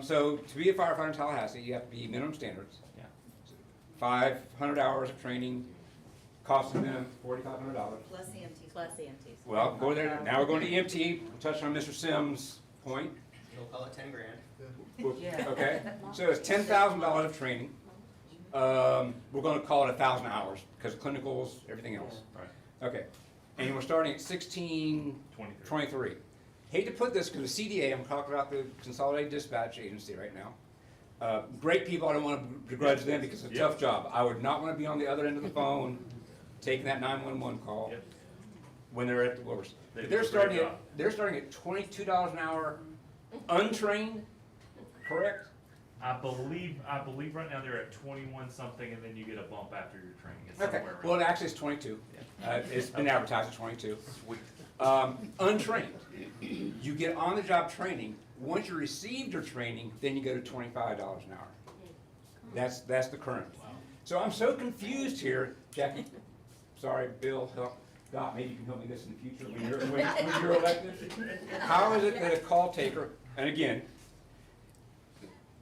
So to be a firefighter in Tallahassee, you have to be minimum standards. Yeah. 500 hours of training, costing them $4,500. Plus EMTs. Plus EMTs. Well, go there, now we're going to EMT, touching on Mr. Sims' point. We'll call it 10 grand. Okay, so it's $10,000 of training. We're gonna call it 1,000 hours, because clinicals, everything else. Right. Okay, and we're starting at 1623. Hate to put this, because the CDA, I'm talking about the Consolidated Dispatch Agency right now. Great people, I don't want to begrudge them because it's a tough job. I would not want to be on the other end of the phone, taking that 911 call when they're at the worst. They're starting at $22 an hour, untrained, correct? I believe right now they're at 21 something, and then you get a bump after your training. It's Okay, somewhere around well, it actually is 22. It's been advertised at 22. Sweet. Untrained, you get on-the-job training. Once you received your training, then you go to $25 an hour. That's the current. So I'm so confused here, Jackie. Sorry, Bill, Doc, maybe you can help me this in the future when you're elected. How is it that a call taker, and again,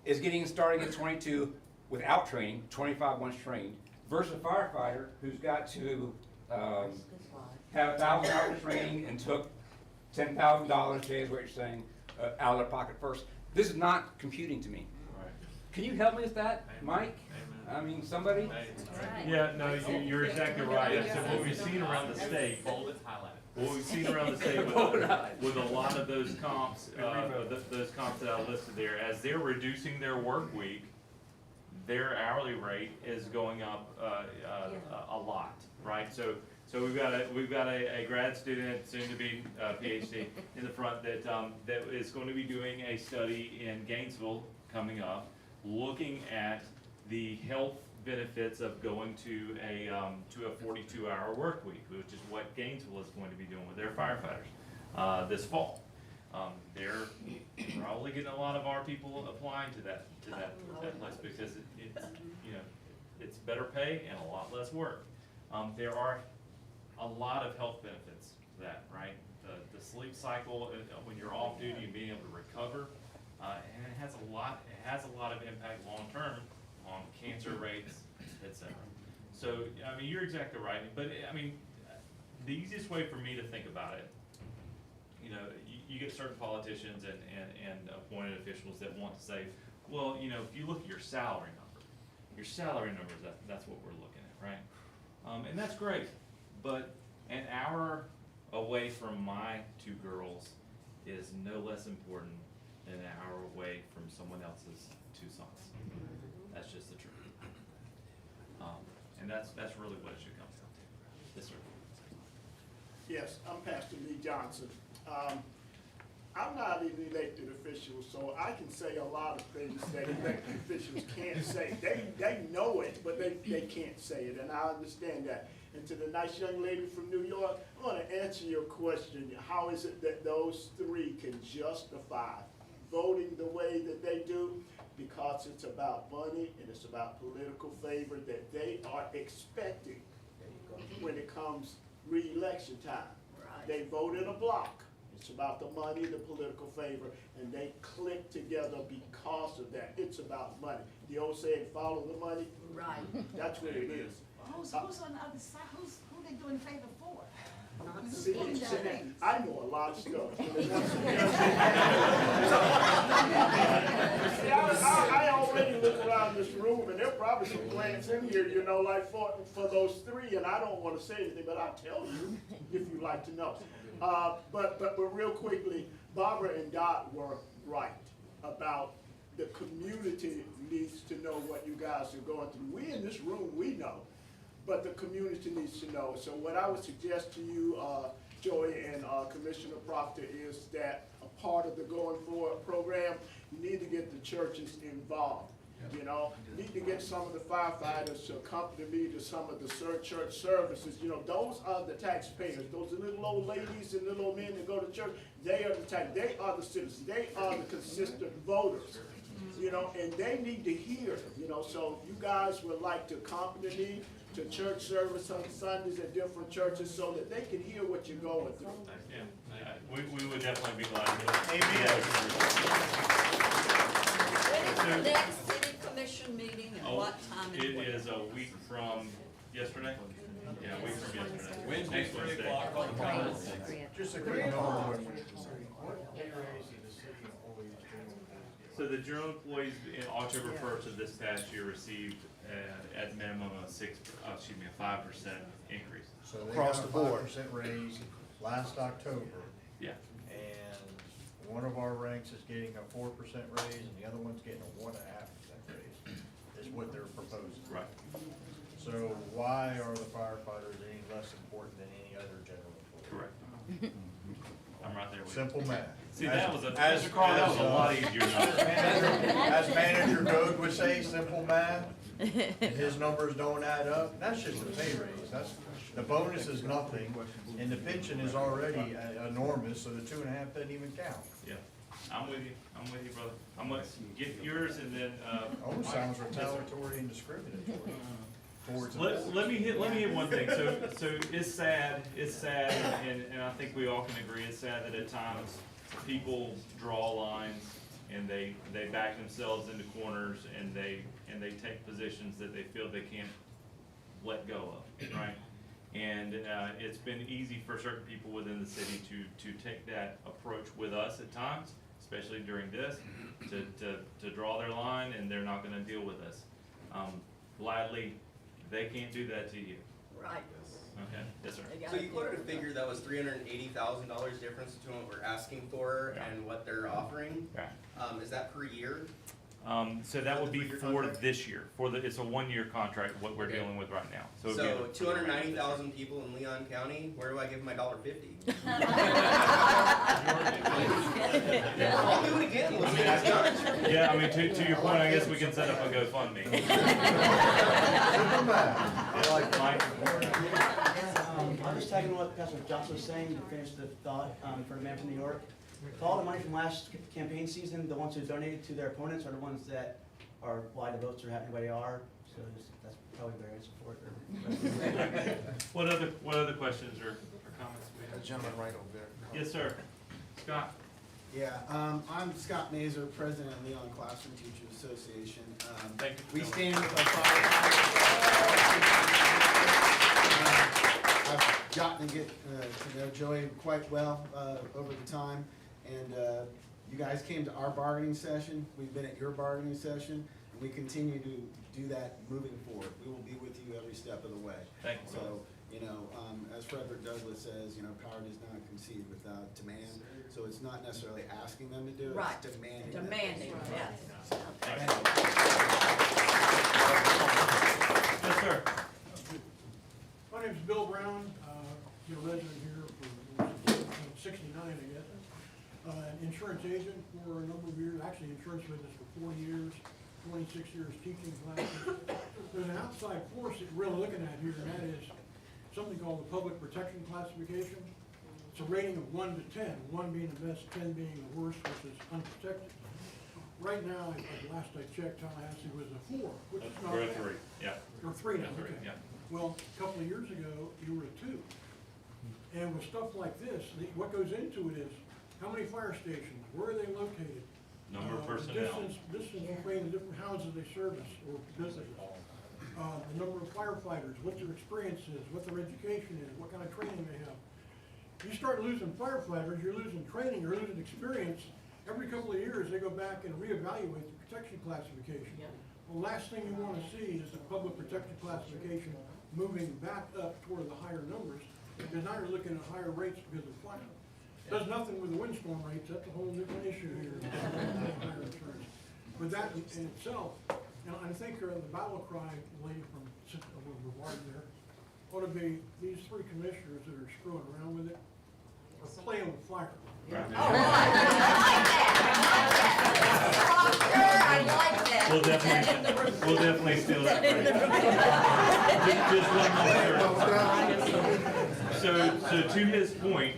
is starting at 22 without training, 25 once trained, versus a firefighter who's got to have 1,000 hours of training and took $10,000, Jay, is what you're saying, out of their pocket first. This is not computing to me. Right. Can you help me with that, Mike? I mean, somebody? Yeah, no, you're exactly right. So what we've seen around the state, what we've seen around the state with a lot of those comps, those comps that I listed there, as they're reducing their work week, their hourly rate is going up a lot, right? So we've got a grad student, soon to be PhD, in the front that is going to be doing a study in Gainesville coming up, looking at the health benefits of going to a 42-hour work week, which is what Gainesville is going to be doing with their firefighters this fall. They're probably getting a lot of our people applying to that place because it's better pay and a lot less work. There are a lot of health benefits to that, right? The sleep cycle when you're off duty and being able to recover, and it has a lot of impact long term on cancer rates, etc. So, I mean, you're exactly right, but I mean, the easiest way for me to think about it, you get certain politicians and appointed officials that want to say, well, if you look at your salary numbers, that's what we're looking at, right? And that's great, but an hour away from my two girls is no less important than an hour away from someone else's two sons. That's just the truth. And that's really what it should come down to. Yes, sir. Yes, I'm Pastor Lee Johnson. I'm not an elected official, so I can say a lot of things that elected officials can't say. They know it, but they can't say it, and I understand that. And to the nice young lady from New York, I want to answer your question. How is it that those three can justify voting the way that they do? Because it's about money and it's about political favor that they are expecting when it comes re-election time. they vote in a block. It's about the money, the political favor, and they click together because of that. It's about money. The old saying, follow the money. Right. That's what it is. Who's on the other side, who they doing the favor for? See, I know a lot of stuff. See, I already look around this room, and there are probably some grants in here, you know, like for those three, and I don't want to say anything, but I'll tell you if you'd like to know. But real quickly, Barbara and Dot were right about the community needs to know what you guys are going through. We in this room, we know, but the community needs to know. So what I would suggest to you, Joey and Commissioner Proctor, is that a part of the Going Forward program, you need to get the churches involved. You know, need to get some of the firefighters to accompany me to some of the church services. You know, those are the taxpayers. Those little old ladies and little old men that go to church, they are they are the citizens. They are the consistent voters. You know, and they need to hear, you know, so you guys would like to accompany me to church service on Sundays at different churches so that they can hear what you're going through. Yeah, we would definitely be glad to. Amen. When is the next city commission meeting and what time and It where? is a week from yesterday. Yeah, a week from yesterday. Wednesday, Next 3 Wednesday. o'clock on the conference. Just a quick note. What pay raise did the city employees do? So the general employees in October 1st of this past year received at minimum a 5% increase. So they Across got a the board. 5% raise last October, Yeah. and one of our ranks is getting a 4% raise, and the other one's getting a 1.5% raise, is what they're proposing. Right. So why are the firefighters any less important than any other general employee? Correct. I'm right there with you. Simple math. See, that was a As lot easier. As Manager Goode would say, simple math, and his numbers don't add up, that's just a pay raise. That's, the bonus is nothing, and the pension is already enormous, so the 2.5 doesn't even count. Yeah, I'm with you, brother. I'm gonna get yours and then, Almost sounds retaliatory and discriminatory towards us. Let me hit one thing. So it's sad, and I think we all can agree, it's sad that at times people draw lines and they back themselves into corners and they take positions that they feel they can't let go of, right? And it's been easy for certain people within the city to take that approach with us at times, especially during this, to draw their line and they're not gonna deal with us. Gladly, they can't do that to you. Right. Okay, yes, sir. So you quoted a figure that was $380,000 difference between what we're asking for and what they're offering. Right. Is that per year? So that would be for this year, it's a 1-year contract, what we're dealing with right now. So it'd be- 290,000 people in Leon County, where do I give my $1.50? I'll do it again, let's get this done. Yeah, I mean, to your point, I guess we can set up a GoFundMe. I'm just tagging what Councilor Johnson was saying to finish the thought for the man from New York. For all the money from last campaign season, the ones who donated to their opponents are the ones that are why the votes are happening the way they are. So that's probably their answer for it. What other questions or comments? A gentleman right over there. Yes, sir. Scott? Yeah, I'm Scott Mazer, President of Leon Classroom Teachers Association. Thank you for We coming. stand with our firefighters. I've gotten to get to know Joey quite well over the time, and you guys came to our bargaining session. We've been at your bargaining session, and we continue to do that moving forward. We will be with you every step of the way. Thank you. So, you know, as Frederick Douglass says, you know, power does not concede without demand. So it's not necessarily asking them to do it, Right. it's demanding. that they Demanding, do it. yes. Yes, sir. My name's Bill Brown, been a resident here for 69, I guess. An insurance agent for a number of years, actually insurance business for 40 years, 26 years teaching classes. There's an outside force that we're really looking at here, and that is something called the Public Protection Classification. It's a rating of 1 to 10, 1 being the best, 10 being the worst, which is unprotected. Right now, last I checked, Tallahassee was a 4, which is not We're bad. at 3, yeah. You're 3 now, We're at 3, okay. yeah. Well, a couple of years ago, you were a 2. And with stuff like this, what goes into it is, how many fire stations, where are they located? Number of The personnel. distance between the different houses they service or businesses. The number of firefighters, what their experience is, what their education is, what kind of training they have. You start losing firefighters, you're losing training, you're losing experience. Every couple of years, they go back and reevaluate the protection classification. The last thing you want to see is the public protection classification moving back up toward the higher numbers, because now you're looking at higher rates because of fire. Does nothing with the windstorm rates, that's a whole different issue here. But that in itself, and I think the battle cry, lady from Brevard there, ought to be these three commissioners that are screwing around with it are playing with fire. We'll definitely steal that. Just one more. So to his point,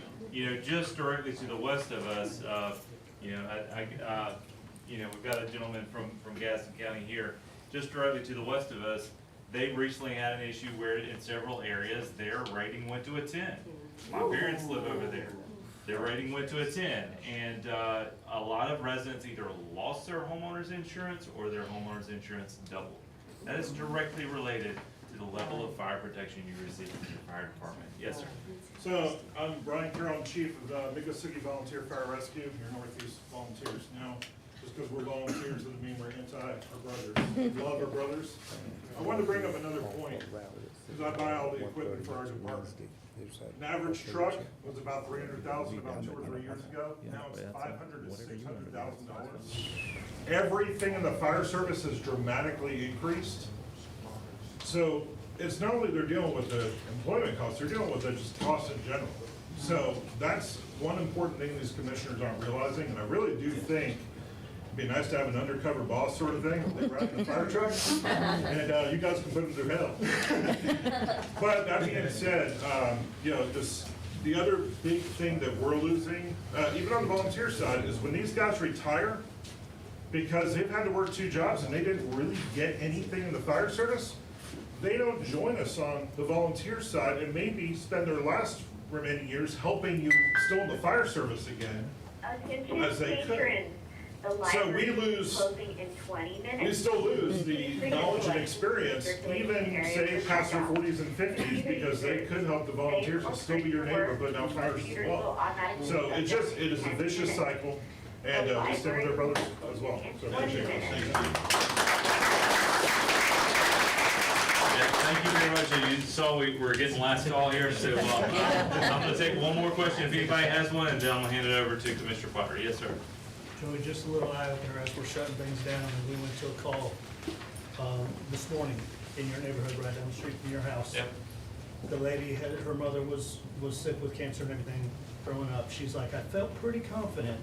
just directly to the west of us, we've got a gentleman from Gaston County here. Just directly to the west of us, they recently had an issue where in several areas their rating went to a 10. My parents live over there. Their rating went to a 10, and a lot of residents either lost their homeowner's insurance or their homeowner's insurance doubled. That is directly related to the level of fire protection you receive from your fire department. Yes, sir. So, I'm Brian Carroll, Chief of the Mico City Volunteer Fire Rescue, your Northeast Volunteers. Now, just because we're volunteers doesn't mean we're anti our brothers. We love our brothers. I wanted to bring up another point, because I buy all the equipment for our department. An average truck was about $300,000 about 2 or 3 years ago. Now it's $500,000 to $600,000. Everything in the fire service has dramatically increased. So it's not only they're dealing with the employment costs, they're dealing with the just costs in general. So that's one important thing these commissioners aren't realizing, and I really do think it'd be nice to have an undercover boss sort of thing. They ride in the fire truck, and you guys can put them through hell. But that being said, the other big thing that we're losing, even on the volunteer side, is when these guys retire, because they've had to work 2 jobs and they didn't really get anything in the fire service, they don't join us on the volunteer side and maybe spend their last remaining years helping you still in the fire service again, as they could. So we lose, we still lose the knowledge and experience, even say past their 40s and 50s, because they could help the volunteers and still be your neighbor, but now fires as well. So it is a vicious cycle, and we stand with our brothers as well. So appreciate it. Thank you very much. You saw we're getting last call here, so I'm going to take one more question if anybody has one, and then I'm going to hand it over to Commissioner Potter. Yes, sir. Joey, just a little eye opener as we're shutting things down, and we went to a call this morning in your neighborhood right down the street from your house. Yep. The lady her mother was sick with cancer and everything growing up. She's like, I felt pretty confident,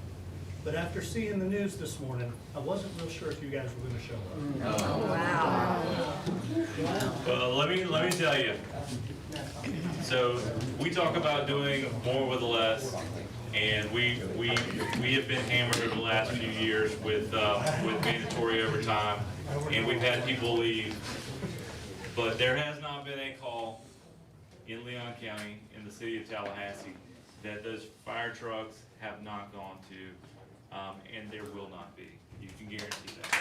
but after seeing the news this morning, I wasn't real sure if you guys were gonna show up. Oh, wow. Well, let me tell you. So we talk about doing more with less, and we have been hammered over the last few years with mandatory overtime, and we've had people leave. But there has not been a call in Leon County, in the city of Tallahassee, that those fire trucks have not gone to, and there will not be. You can guarantee that.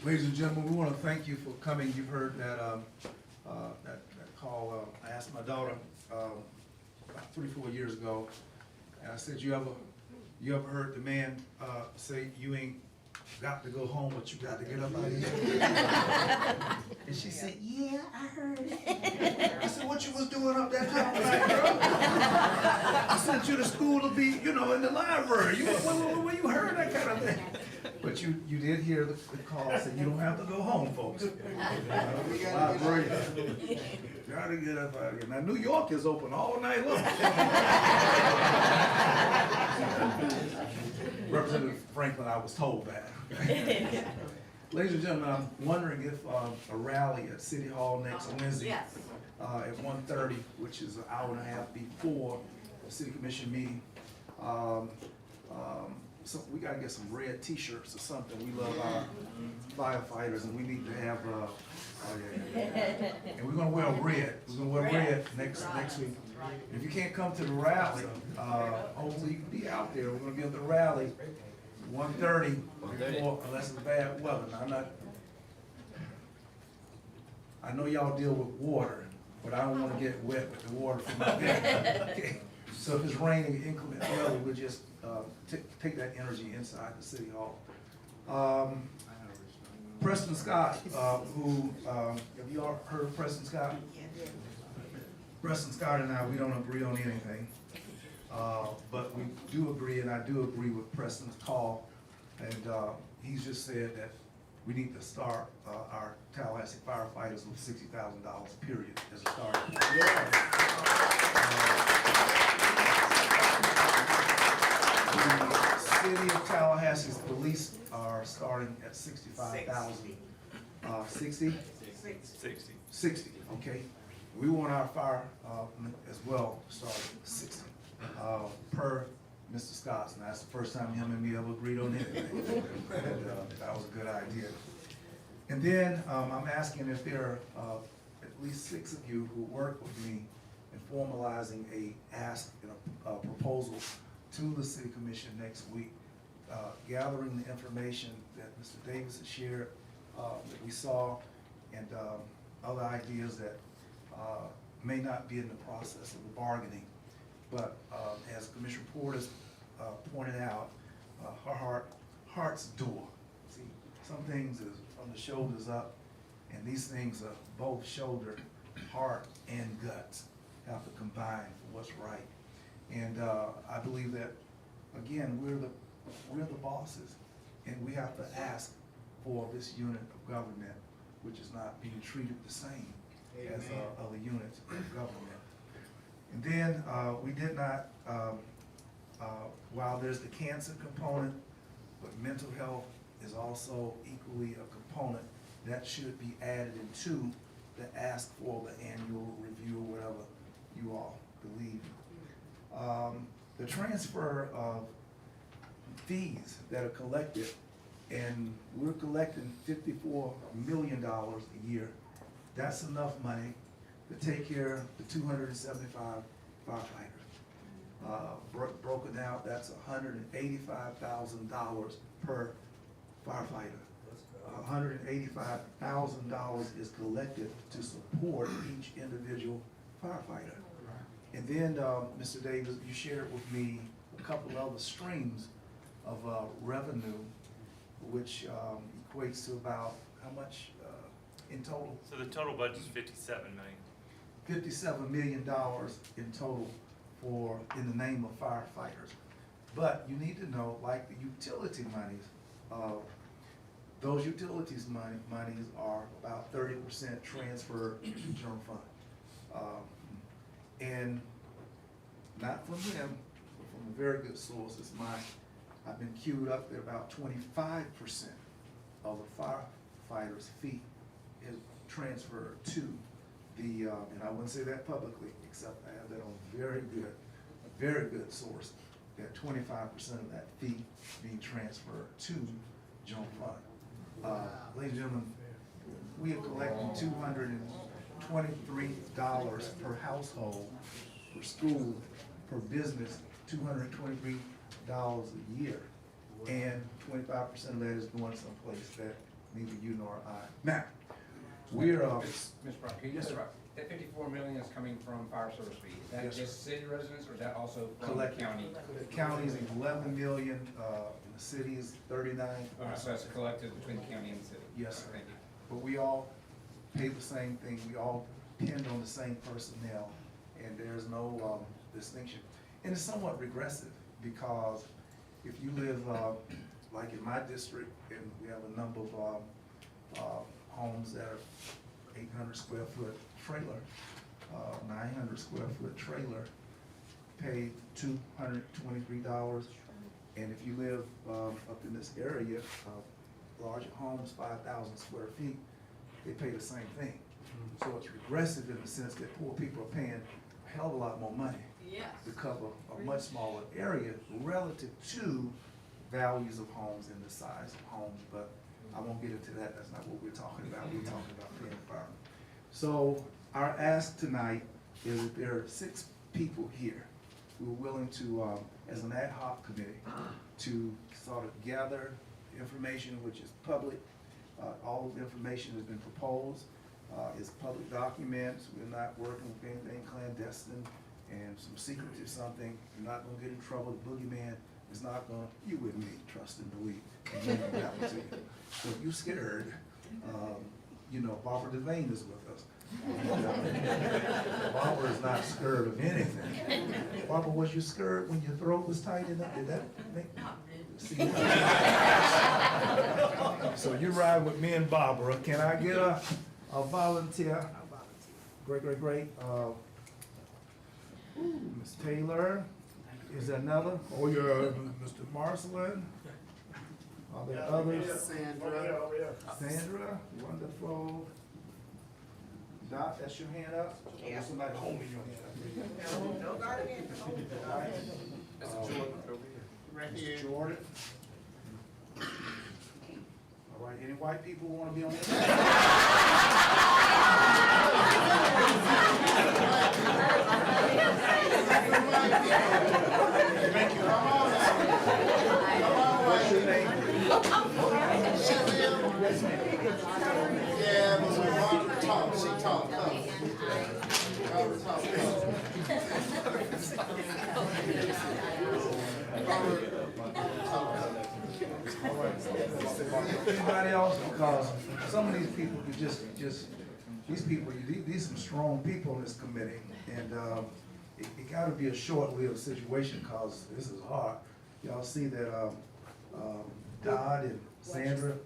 Ladies and gentlemen, we want to thank you for coming. You've heard that call. I asked my daughter about 3-4 years ago, and I said, you ever heard the man say you ain't got to go home, but you got to get up out of here? And she said, yeah, I heard it. I said, what you was doing up that time, black girl? I sent you to school to be, in the library. Where you heard that kind of thing? But you did hear the call, said you don't have to go home, folks. Library. Gotta get up out of here. Now, New York is open all night long. Representative Franklin, I was told that. Ladies and gentlemen, I'm wondering if a rally at City Hall next Wednesday at 1:30, which is an hour and a half before the City Commission meeting, we gotta get some red t-shirts or something. We love our firefighters, and we need to have, oh yeah. And we're gonna wear red. We're gonna wear red next week. If you can't come to the rally, hopefully you can be out there. We're gonna be at the rally, 1:30, before, unless it's bad weather. Now, I know y'all deal with water, but I don't wanna get wet with the water from my bed. Okay? So if it's raining, inclement weather, we'll just, take that energy inside the city hall. Preston Scott, who, have you all heard of Preston Scott? Preston Scott and I, we don't agree on anything. But we do agree, and I do agree with Preston's call. And, he's just said that we need to start, our Tallahassee firefighters with $60,000, period, as a start. The city of Tallahassee's police are starting at 65,000. 60? 60, okay. We want our fire, as well, to start at 60, per Mr. Scott's. And that's the first time him and me ever agreed on anything. And, that was a good idea. And then, I'm asking if there are, at least 6 of you who work with me in formalizing a ask and a proposal to the city commission next week, gathering the information that Mr. Davis has shared, that we saw, and other ideas that may not be in the process of the bargaining. But as Commissioner Porter's pointed out, her heart's door. See, some things is from the shoulders up, and these things are both shoulder, heart, and guts have to combine for what's right. And I believe that, again, we're the bosses, and we have to ask for this unit of government, which is not being treated the same as other units of government. And then we did not, while there's the cancer component, but mental health is also equally a component that should be added into the ask for the annual review, or whatever you all believe. The transfer of fees that are collected, and we're collecting $54 million a year. That's enough money to take care of the 275 firefighters. Broken out, that's $185,000 per firefighter. $185,000 is collected to support each individual firefighter. And then, Mr. Davis, you shared with me a couple of other streams of revenue, which equates to about how much in total? So the total budget is $57 million. $57 million in total for, in the name of firefighters. But you need to know, like the utility monies, those utilities monies are about 30% transferred to general fund. And not from them, but from a very good source. I've been queued up there, about 25% of the firefighters' fee is transferred to the, and I wouldn't say that publicly, except I have that on a very good source, that 25% of that fee being transferred to general fund. Ladies and gentlemen, we are collecting $223 per household, per school, per business, $223 a year. And 25% of that is going someplace that neither you nor I. Now, we're, Ms. Brown, can you just, that $54 million is coming from fire service fees. Is that just city residents, or is that also from the county? The county is $11 million, and the city is 39. So that's collected between the county and the city? Yes, sir. Thank you. But we all pay the same thing. We all depend on the same personnel, and there's no distinction. And it's somewhat regressive, because if you live, like in my district, and we have a number of homes that are 800 square foot trailer, 900 square foot trailer, pay $223. And if you live up in this area, larger homes, 5,000 square feet, they pay the same thing. So it's regressive in the sense that poor people are paying a hell of a lot more money to cover a much smaller area relative to values of homes and the size of homes, but I won't get into that. That's not what we're talking about. We're talking about the environment. So our ask tonight is that there are 6 people here who are willing to, as an ad hoc committee, to sort of gather information which is public. All of the information has been proposed. It's public documents. We're not working with anything clandestine and some secretive something. You're not gonna get in trouble. The boogeyman is not gonna, you with me, trust and believe. It ain't gonna happen to you. So if you're scared, you know, Barbara Devane is with us. Barbara is not scared of anything. Barbara, was you scared when your throat was tight enough? Did that make? See? So you ride with me and Barbara. Can I get a volunteer? Great. Ms. Taylor, is there another? Oh, you're Mr. Marcelin? Are there others? Sandra, wonderful. Dot, that's your hand up? Or somebody holding your hand up? No, All right. Mr. Jordan. All right, any white people want to be on this? Thank you. What's your name? Yeah, but when Robert talks, she talks. Robert talks. Anybody else? Because some of these people could these people, these some strong people in this committee. And it gotta be a short-lived situation because this is hard. Y'all see that Dodd and Sandra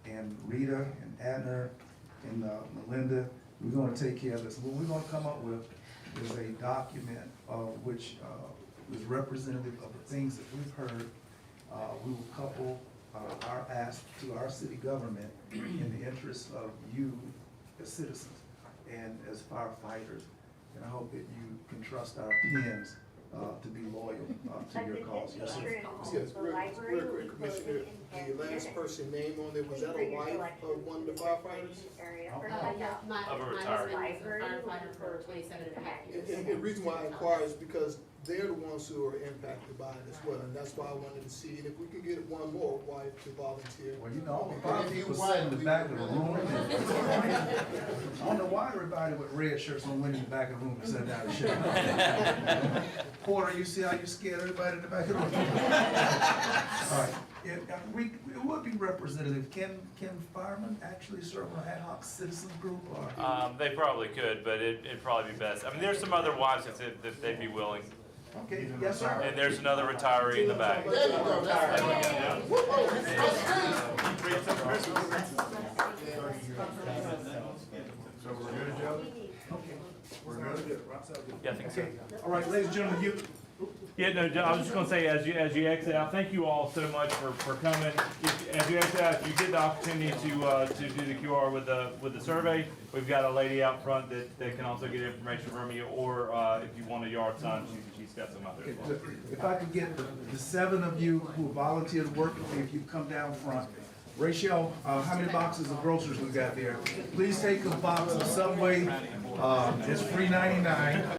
and Rita and Adner and Melinda, we're gonna take care of this. What we're gonna come up with is a document which is representative of the things that we've heard. We will couple our ask to our city government in the interest of you as citizens and as firefighters. And I hope that you can trust our pens to be loyal to your cause. Yes, sir. Yes, real quick, Commissioner, the last person name on there, was that a wife of one of the firefighters? Of a retired. Firefighter for 27.5 years. And the reason why I inquire is because they're the ones who are impacted by it as well, and that's why I wanted to see, and if we could get one more wife to volunteer. Well, you know, a lot of people sit in the back of the room. I don't know why everybody with red shirts on went in the back of the room and sat down and shut. Porter, you see how you scared everybody in the back of the room? All right, it would be representative. Can firemen actually serve on an ad hoc citizen group or? They probably could, but it'd probably be best. I mean, there's some other wives if they'd be willing. Okay, yes, sir. And there's another retiree in the back. So we're good, Joe? Okay. We're good? Yeah, I think so. Okay, all right, ladies and gentlemen, you. Yeah, no, I was just gonna say, as you exit out, thank you all so much for coming. As you exit out, if you get the opportunity to do the QR with the survey, we've got a lady out front that can also get information from you, or if you want a yard sign, she's got some out there as well. If I could get the 7 of you who volunteered to work with me, if you come down front. Rachel, how many boxes of groceries we got there? Please take a box of Subway, it's $3.99.